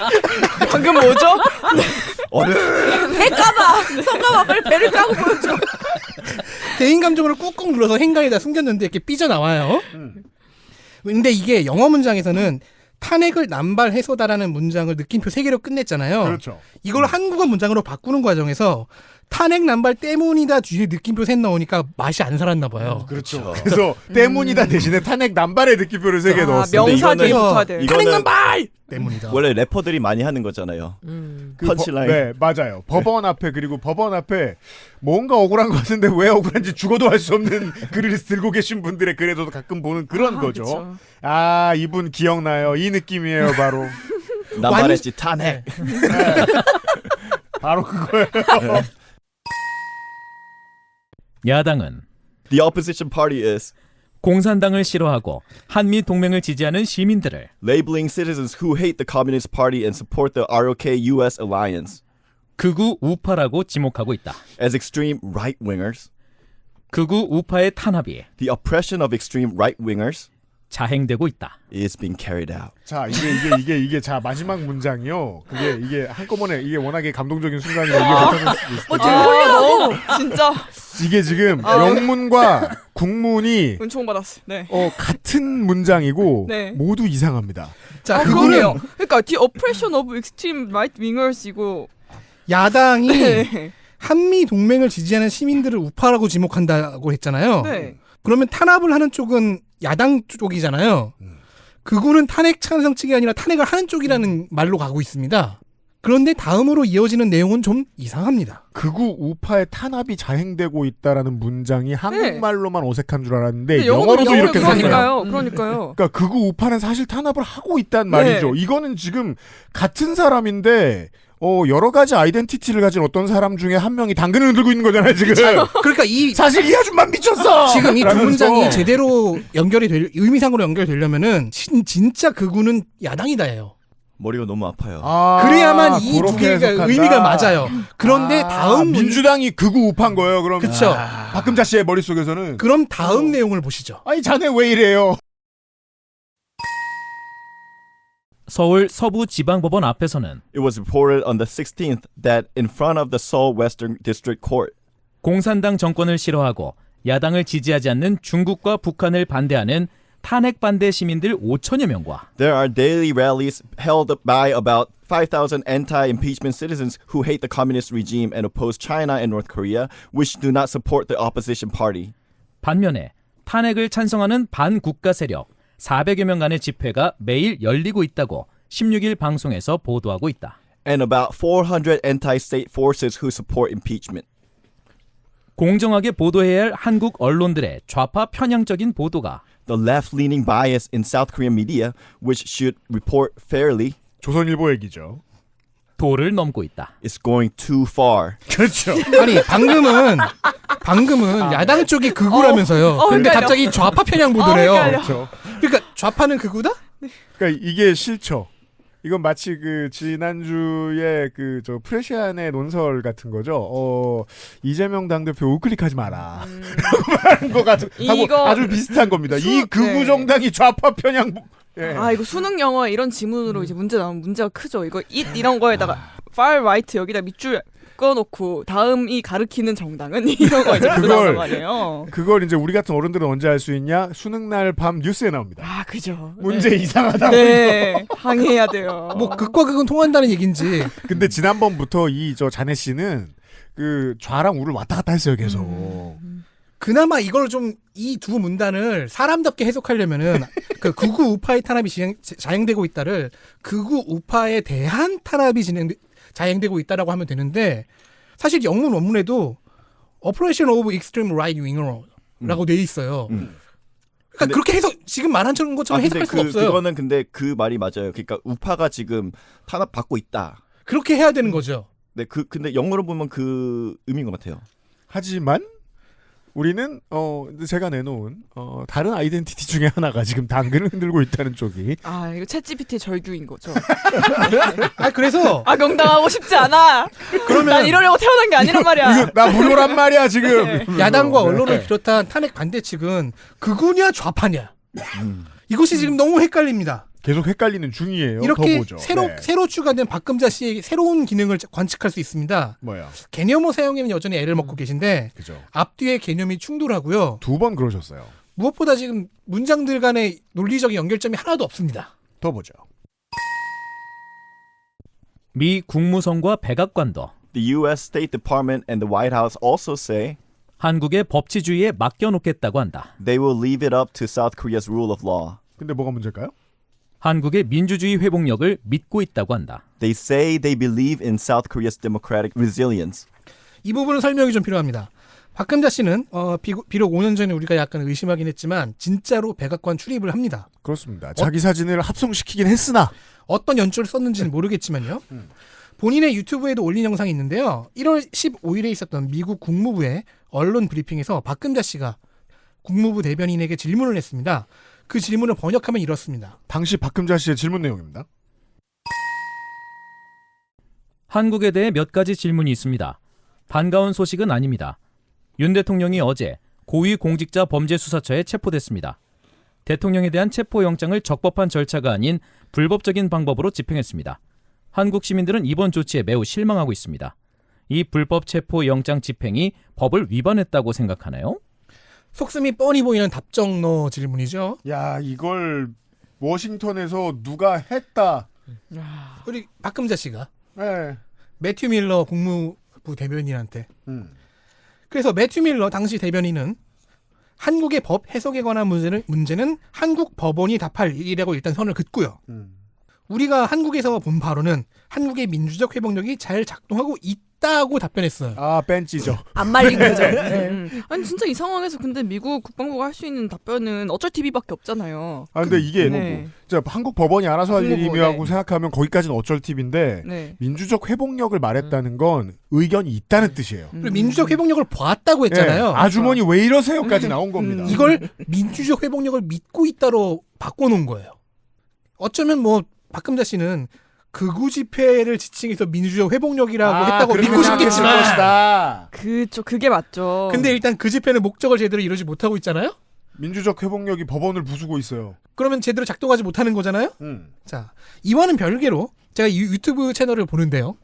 방금 뭐죠? 배 까봐. 성가봐. 빨리 배를 까고 보여줘. 개인 감정을 꾹꾹 눌러서 행간에다 숨겼는데 이렇게 삐져나와요. 근데 이게 영어 문장에서는 탄핵을 남발해서다라는 문장을 느낌표 3개로 끝냈잖아요. 그렇죠. 이걸 한국어 문장으로 바꾸는 과정에서 탄핵 남발 때문이다 뒤에 느낌표 셋 넣으니까 맛이 안 살았나 봐요. 그렇죠. 그래서 때문이다 대신에 탄핵 남발의 느낌표를 3개 넣었어요. 명사 뒤에 붙어야 돼. 탄핵 남발 때문이다. 원래 래퍼들이 많이 하는 거잖아요. 펀치라인. 네, 맞아요. 법원 앞에 그리고 법원 앞에 뭔가 억울한 것 같은데 왜 억울한지 죽어도 할 수 없는 글을 들고 계신 분들의 글에도 가끔 보는 그런 거죠. 그쵸. 아, 이분 기억나요. 이 느낌이에요, 바로. 남발했지 탄핵. 네. 바로 그거예요. 야당은 The opposition party is 공산당을 싫어하고 한미 동맹을 지지하는 시민들을 labeling citizens who hate the Communist Party and support the ROK-US alliance 극우 우파라고 지목하고 있다. as extreme right-wingers. 극우 우파의 탄압이 The oppression of extreme right-wingers 자행되고 있다. is being carried out. 자, 이게 자 마지막 문장이요. 이게 한꺼번에 이게 워낙에 감동적인 순간이라 이게 못하는 수도 있어요. 너무 진짜 이게 지금 영문과 국문이 은총 받았어. 네. 같은 문장이고 네. 모두 이상합니다. 자, 그거네요. 그러니까 the oppression of extreme right wingers이고 야당이 네. 한미 동맹을 지지하는 시민들을 우파라고 지목한다고 했잖아요. 네. 그러면 탄압을 하는 쪽은 야당 쪽이잖아요. 극우는 탄핵 찬성 측이 아니라 탄핵을 하는 쪽이라는 말로 가고 있습니다. 그런데 다음으로 이어지는 내용은 좀 이상합니다. 극우 우파의 탄압이 자행되고 있다라는 문장이 한국말로만 어색한 줄 알았는데 영어로도 이렇게 그러니까요. 썼어요. 그러니까요. 그러니까 극우 우파는 사실 탄압을 하고 있단 말이죠. 네. 이거는 지금 같은 사람인데 여러 가지 아이덴티티를 가진 어떤 사람 중에 한 명이 당근을 흔들고 있는 거잖아요, 지금. 그러니까 사실 이 아줌마 미쳤어. 지금 이 두 라면서. 문장이 제대로 의미상으로 연결되려면은 진짜 극우는 야당이다예요. 머리가 너무 아파요. 그래야만 이 두 그렇게 개가 해석한다. 의미가 맞아요. 그런데 다음 민주당이 극우 우파인 거예요, 그럼. 그쵸. 박금자 씨의 머릿속에서는. 그럼 다음 내용을 보시죠. 아니 자네 왜 이래요? 서울 서부지방법원 앞에서는 It was reported on the 16th that in front of the Seoul Western District Court, 공산당 정권을 싫어하고 야당을 지지하지 않는 중국과 북한을 반대하는 탄핵 반대 시민들 5천여 명과 there are daily rallies held by about 5,000 anti-impeachment citizens who hate the communist regime and oppose China and North Korea, which do not support the opposition party. 반면에 탄핵을 찬성하는 반국가 세력 400여 명간의 집회가 매일 열리고 있다고 16일 방송에서 보도하고 있다. And about 400 anti-state forces who support impeachment. 공정하게 보도해야 할 한국 언론들의 좌파 편향적인 보도가 The left-leaning bias in South Korean media, which should report fairly, 조선일보 얘기죠. 도를 넘고 있다. is going too far. 그렇죠. 아니 방금은 야당 쪽이 극우라면서요. 근데 헷갈려. 갑자기 좌파 편향 보도래요. 그렇죠. 그러니까 좌파는 극우다? 그러니까 이게 싫죠. 이건 마치 그 지난주에 그 저 프레시안의 논설 같은 거죠. 이재명 당대표 우클릭하지 마라. 라고 말한 거 같은 하고 아주 비슷한 겁니다. 이 극우 정당이 좌파 편향. 예. 이거 수능 영어 이런 지문으로 이제 문제 나오면 문제가 크죠. 이거 이런 거에다가 far right 여기다 밑줄 바꿔놓고 다음이 가리키는 정당은 이런 거 이제 나온단 말이에요. 그걸 이제 우리 같은 어른들은 언제 알 수 있냐? 수능날 밤 뉴스에 나옵니다. 아, 그죠. 문제 네. 이상하다고. 네, 항의해야 돼요. 뭐 극과 극은 통한다는 얘긴지. 근데 지난번부터 저 자네 씨는 그 좌랑 우를 왔다 갔다 했어요 계속. 그나마 이걸 좀 이 두 문단을 사람답게 해석하려면은 그 극우 우파의 탄압이 자행되고 있다를 극우 우파에 대한 탄압이 자행되고 있다라고 하면 되는데 사실 영문 원문에도 Operation of Extreme Right Winger라고 돼 있어요. 그러니까 그렇게 해서 지금 말한 것처럼 해석할 수가 없어요. 그거는 근데 그 말이 맞아요. 그러니까 우파가 지금 탄압받고 있다. 그렇게 해야 되는 거죠. 네, 근데 영어로 보면 그 의미인 것 같아요. 하지만 우리는 제가 내놓은 다른 아이덴티티 중에 하나가 지금 당근을 흔들고 있다는 쪽이. 아, 이거 챗GPT 절규인 거죠. 아, 그래서 악용당하고 싶지 않아. 그러면 난 이러려고 태어난 게 아니란 말이야. 이거 나 무료란 말이야 지금. 네. 야당과 언론을 비롯한 탄핵 반대 측은 극우냐 좌파냐. 이것이 지금 너무 헷갈립니다. 계속 헷갈리는 중이에요. 이렇게 더 보죠. 새로 추가된 박금자 씨의 새로운 기능을 관측할 수 있습니다. 뭐야? 개념어 사용에는 여전히 애를 먹고 계신데 그죠. 앞뒤의 개념이 충돌하고요. 2번 그러셨어요. 무엇보다 지금 문장들 간의 논리적인 연결점이 하나도 없습니다. 더 보죠. 미 국무성과 백악관도 The U.S. State Department and the White House also say 한국의 법치주의에 맡겨놓겠다고 한다. they will leave it up to South Korea's rule of law. 근데 뭐가 문제일까요? 한국의 민주주의 회복력을 믿고 있다고 한다. They say they believe in South Korea's democratic resilience. 이 부분은 설명이 좀 필요합니다. 박금자 씨는 비록 5년 전에 우리가 약간 의심하긴 했지만 진짜로 백악관 출입을 합니다. 그렇습니다. 자기 사진을 합성시키긴 했으나 어떤 연출을 썼는지는 모르겠지만요. 본인의 유튜브에도 올린 영상이 있는데요. 1월 15일에 있었던 미국 국무부의 언론 브리핑에서 박금자 씨가 국무부 대변인에게 질문을 했습니다. 그 질문을 번역하면 이렇습니다. 당시 박금자 씨의 질문 내용입니다. 한국에 대해 몇 가지 질문이 있습니다. 반가운 소식은 아닙니다. 윤 대통령이 어제 고위공직자범죄수사처에 체포됐습니다. 대통령에 대한 체포영장을 적법한 절차가 아닌 불법적인 방법으로 집행했습니다. 한국 시민들은 이번 조치에 매우 실망하고 있습니다. 이 불법 체포영장 집행이 법을 위반했다고 생각하나요? 속셈이 뻔히 보이는 답정너 질문이죠. 야, 이걸 워싱턴에서 누가 했다. 우리 박금자 씨가 네. 매튜 밀러 국무부 대변인한테. 그래서 매튜 밀러 당시 대변인은 한국의 법 해석에 관한 문제는 한국 법원이 답할 일이라고 일단 선을 긋고요. 우리가 한국에서 본 바로는 한국의 민주적 회복력이 잘 작동하고 있다고 답변했어요. 아, 벤치죠. 안 말린 거죠. 아니 진짜 이 상황에서 근데 미국 국방부가 할 수 있는 답변은 어쩔 TV밖에 없잖아요. 아, 근데 이게 네. 진짜 한국 법원이 알아서 할 국무부, 일이라고 네. 생각하면 거기까지는 어쩔 팁인데 네. 민주적 회복력을 말했다는 건 의견이 있다는 뜻이에요. 그리고 민주적 회복력을 봤다고 했잖아요. 네. 아주머니 왜 이러세요까지 나온 겁니다. 이걸 민주적 회복력을 믿고 있다로 바꿔놓은 거예요. 어쩌면 뭐 박금자 씨는 극우 집회를 지칭해서 민주적 회복력이라고 했다고 믿고 싶겠지만 그게 맞죠. 근데 일단 그 집회는 목적을 제대로 이루지 못하고 있잖아요. 민주적 회복력이 법원을 부수고 있어요. 그러면 제대로 작동하지 못하는 거잖아요. 자, 이와는 별개로 제가 유튜브 채널을 보는데요.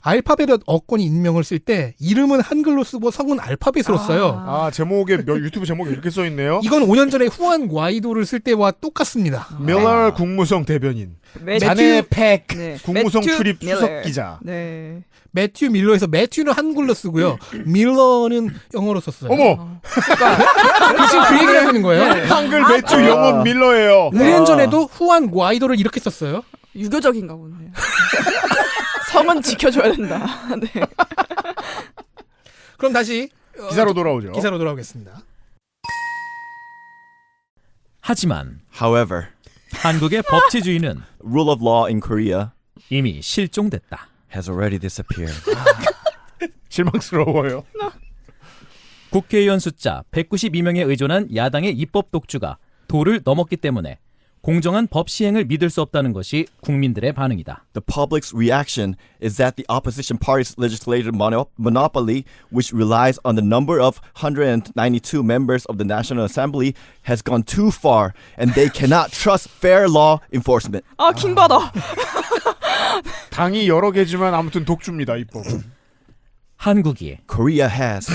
알파벳 어권이 인명을 쓸 때 이름은 한글로 쓰고 성은 알파벳으로 써요. 아, 제목에 유튜브 제목에 이렇게 써 있네요. 이건 5년 전에 후안 과이도를 쓸 때와 똑같습니다. 밀러 국무성 대변인. 자네 팩 국무성 출입 수석 기자. 네. 매튜 밀러에서 매튜는 한글로 쓰고요. 밀러는 영어로 썼어요. 어머. 그러니까 지금 그 얘기를 하는 거예요. 한글 매튜 영어 밀러예요. 5년 전에도 후안 과이도를 이렇게 썼어요. 유교적인가 보네. 성은 지켜줘야 된다. 네. 그럼 다시 기사로 돌아오죠. 기사로 돌아오겠습니다. 하지만 However, 한국의 법치주의는 rule of law in Korea 이미 실종됐다. has already disappeared. 실망스러워요. 국회의원 숫자 192명에 의존한 야당의 입법 독주가 도를 넘었기 때문에 공정한 법 시행을 믿을 수 없다는 것이 국민들의 반응이다. The public's reaction is that the opposition party's legislative monopoly, which relies on the number of 192 members of the National Assembly, has gone too far, and they cannot trust fair law enforcement. 아, 킹받아. 당이 여러 개지만 아무튼 독주입니다, 입법은. 한국이 Korea has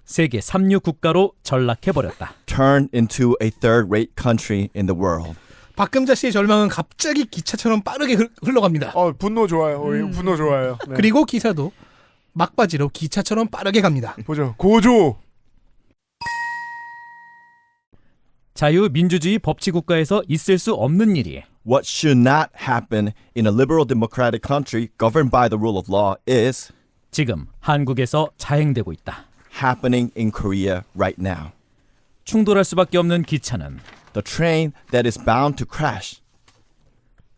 세계 3류 국가로 전락해버렸다. turned into a third-rate country in the world. 박금자 씨의 절망은 갑자기 기차처럼 빠르게 흘러갑니다. 분노 좋아요. 분노 좋아요. 네. 그리고 기사도 막바지로 기차처럼 빠르게 갑니다. 보죠. 고조. 자유민주주의 법치국가에서 있을 수 없는 일이 What should not happen in a liberal democratic country governed by the rule of law is 지금 한국에서 자행되고 있다. happening in Korea right now. 충돌할 수밖에 없는 기차는 The train that is bound to crash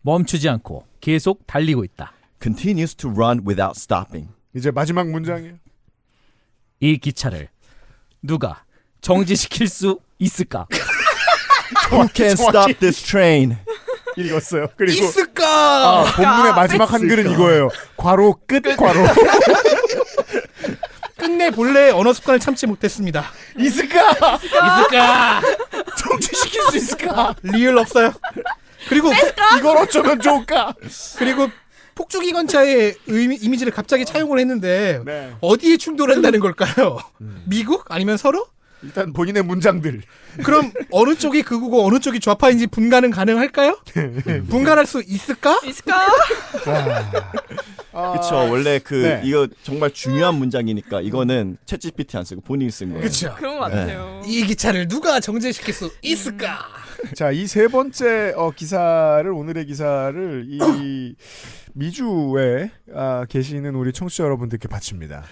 멈추지 않고 계속 달리고 있다. continues to run without stopping. 이제 마지막 문장이에요. 이 기차를 누가 정지시킬 수 있을까? Who can stop this train? 읽었어요. 그리고 있을까? 본문의 마지막 한글은 이거예요. 괄호 끝 괄호. 끝내 본래의 언어 습관을 참지 못했습니다. 있을까? 있을까? 정지시킬 수 있을까? 리을 없어요. 그리고 이걸 어쩌면 좋을까? 그리고 폭주기관차의 이미지를 갑자기 차용을 했는데 네. 어디에 충돌한다는 걸까요? 미국? 아니면 서로? 일단 본인의 문장들. 그럼 어느 쪽이 극우고 어느 쪽이 좌파인지 분간은 가능할까요? 분간할 수 있을까? 그쵸. 원래 네. 이거 정말 중요한 문장이니까 이거는 챗GPT 안 쓰고 본인이 쓴 거예요. 그쵸. 그런 것 같아요. 이 기차를 누가 정지시킬 수 있을까? 자, 이 세 번째 기사를 오늘의 기사를 이 미주에 계시는 우리 청취자 여러분들께 바칩니다.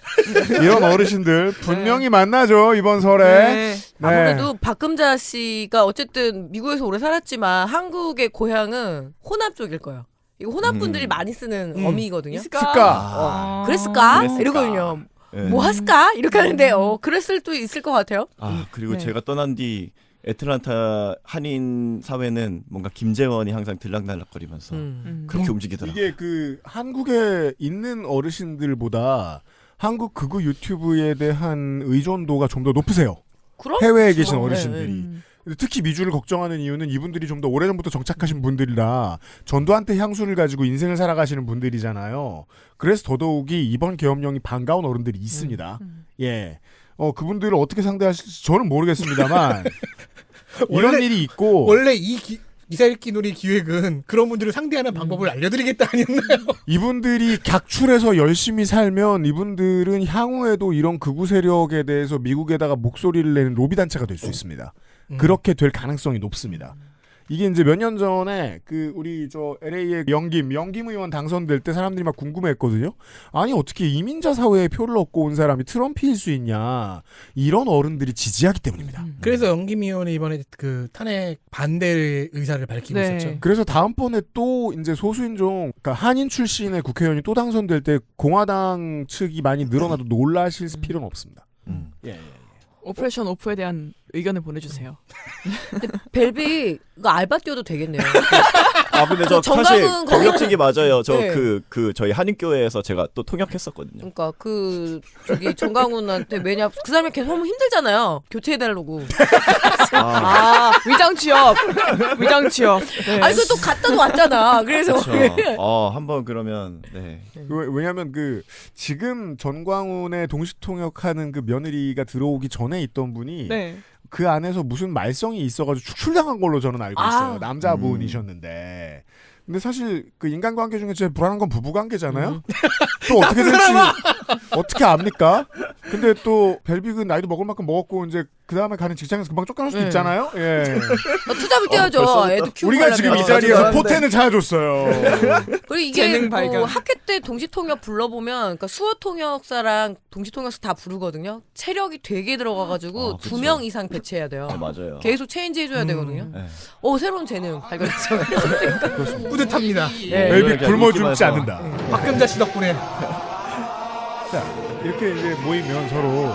이런 어르신들 분명히 만나죠 이번 설에. 네. 네. 아무래도 박금자 씨가 어쨌든 미국에서 오래 살았지만 한국의 고향은 호남 쪽일 거예요. 이거 호남 분들이 많이 쓰는 어미거든요. 있을까? 그랬을까? 그랬을까? 이러거든요. 네. 뭐 했을까? 이렇게 하는데 그랬을 수 있을 것 같아요. 그리고 네. 제가 떠난 뒤 애틀란타 한인 사회는 뭔가 김재원이 항상 들락날락거리면서 그렇게 움직이더라고요. 이게 한국에 있는 어르신들보다 한국 극우 유튜브에 대한 의존도가 좀 더 높으세요. 그럼? 해외에 계신 네, 어르신들이. 특히 미주를 걱정하는 이유는 이분들이 좀 더 오래전부터 정착하신 분들이라 전두환때 향수를 가지고 인생을 살아가시는 분들이잖아요. 그래서 더더욱이 이번 계엄령이 반가운 어른들이 있습니다. 예. 그분들을 어떻게 상대하실지 저는 모르겠습니다만 이런 일이 있고 원래 이 기사 읽기 놀이 기획은 그런 분들을 상대하는 방법을 알려드리겠다 아니었나요? 이분들이 객출해서 열심히 살면 이분들은 향후에도 이런 극우 세력에 대해서 미국에다가 목소리를 내는 로비 단체가 될 수 있습니다. 그렇게 될 가능성이 높습니다. 이게 이제 몇 년 전에 우리 LA의 영김 의원 당선될 때 사람들이 막 궁금해했거든요. 아니 어떻게 이민자 사회에 표를 얻고 온 사람이 트럼프일 수 있냐. 이런 어른들이 지지하기 때문입니다. 그래서 영김 의원이 이번에 탄핵 반대 의사를 밝히고 있었죠. 그래서 다음번에 또 이제 소수인종, 그러니까 한인 출신의 국회의원이 또 당선될 때 공화당 측이 많이 늘어나도 놀라실 필요는 없습니다. 예. 오퍼레이션 오프에 대한 의견을 보내주세요. 벨비 이거 알바 뛰어도 되겠네요. 근데 저 사실 경력직이 맞아요. 저 네. 저희 한인교회에서 제가 또 통역했었거든요. 그러니까 저기 정강훈한테 왜냐 그 사람이 계속 하면 힘들잖아요. 교체해달라고. 위장 취업. 네. 아니 또 갔다도 왔잖아. 그래서 한번 그러면 네. 왜냐하면 지금 전광훈의 동시통역하는 며느리가 들어오기 전에 있던 분이 그 안에서 무슨 말썽이 있어가지고 축출당한 걸로 저는 알고 있어요. 남자분이셨는데. 근데 사실 인간관계 중에 제일 불안한 건 부부관계잖아요. 또 어떻게 될지 어떻게 압니까? 근데 또 벨빅은 나이도 먹을 만큼 먹었고 이제 그 다음에 가는 직장에서 금방 쫓겨날 수도 있잖아요. 예. 투잡을 떼야죠. 애도 키우고 우리가 지금 이 자리에서 포텐을 찾아줬어요. 그리고 이게 학회 때 동시통역 불러보면 그러니까 수어통역사랑 동시통역사 다 부르거든요. 체력이 되게 들어가가지고 2명 이상 배치해야 돼요. 맞아요. 계속 체인지 해줘야 되거든요. 새로운 재능 발견했죠. 뿌듯합니다. 벨빅 굶어 죽지 않는다. 박금자 씨 덕분에. 자, 이렇게 이제 모이면 서로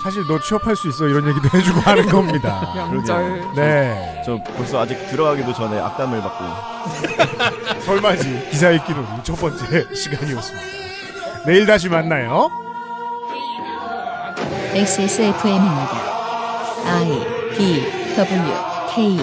사실 너 취업할 수 있어 이런 얘기도 해주고 하는 겁니다. 명절. 네. 저 벌써 아직 들어가기도 전에 악담을 받고. 설마지. 기사 읽기 놀이 첫 번째 시간이었습니다. 내일 다시 만나요. XSFM입니다. I, D, W, K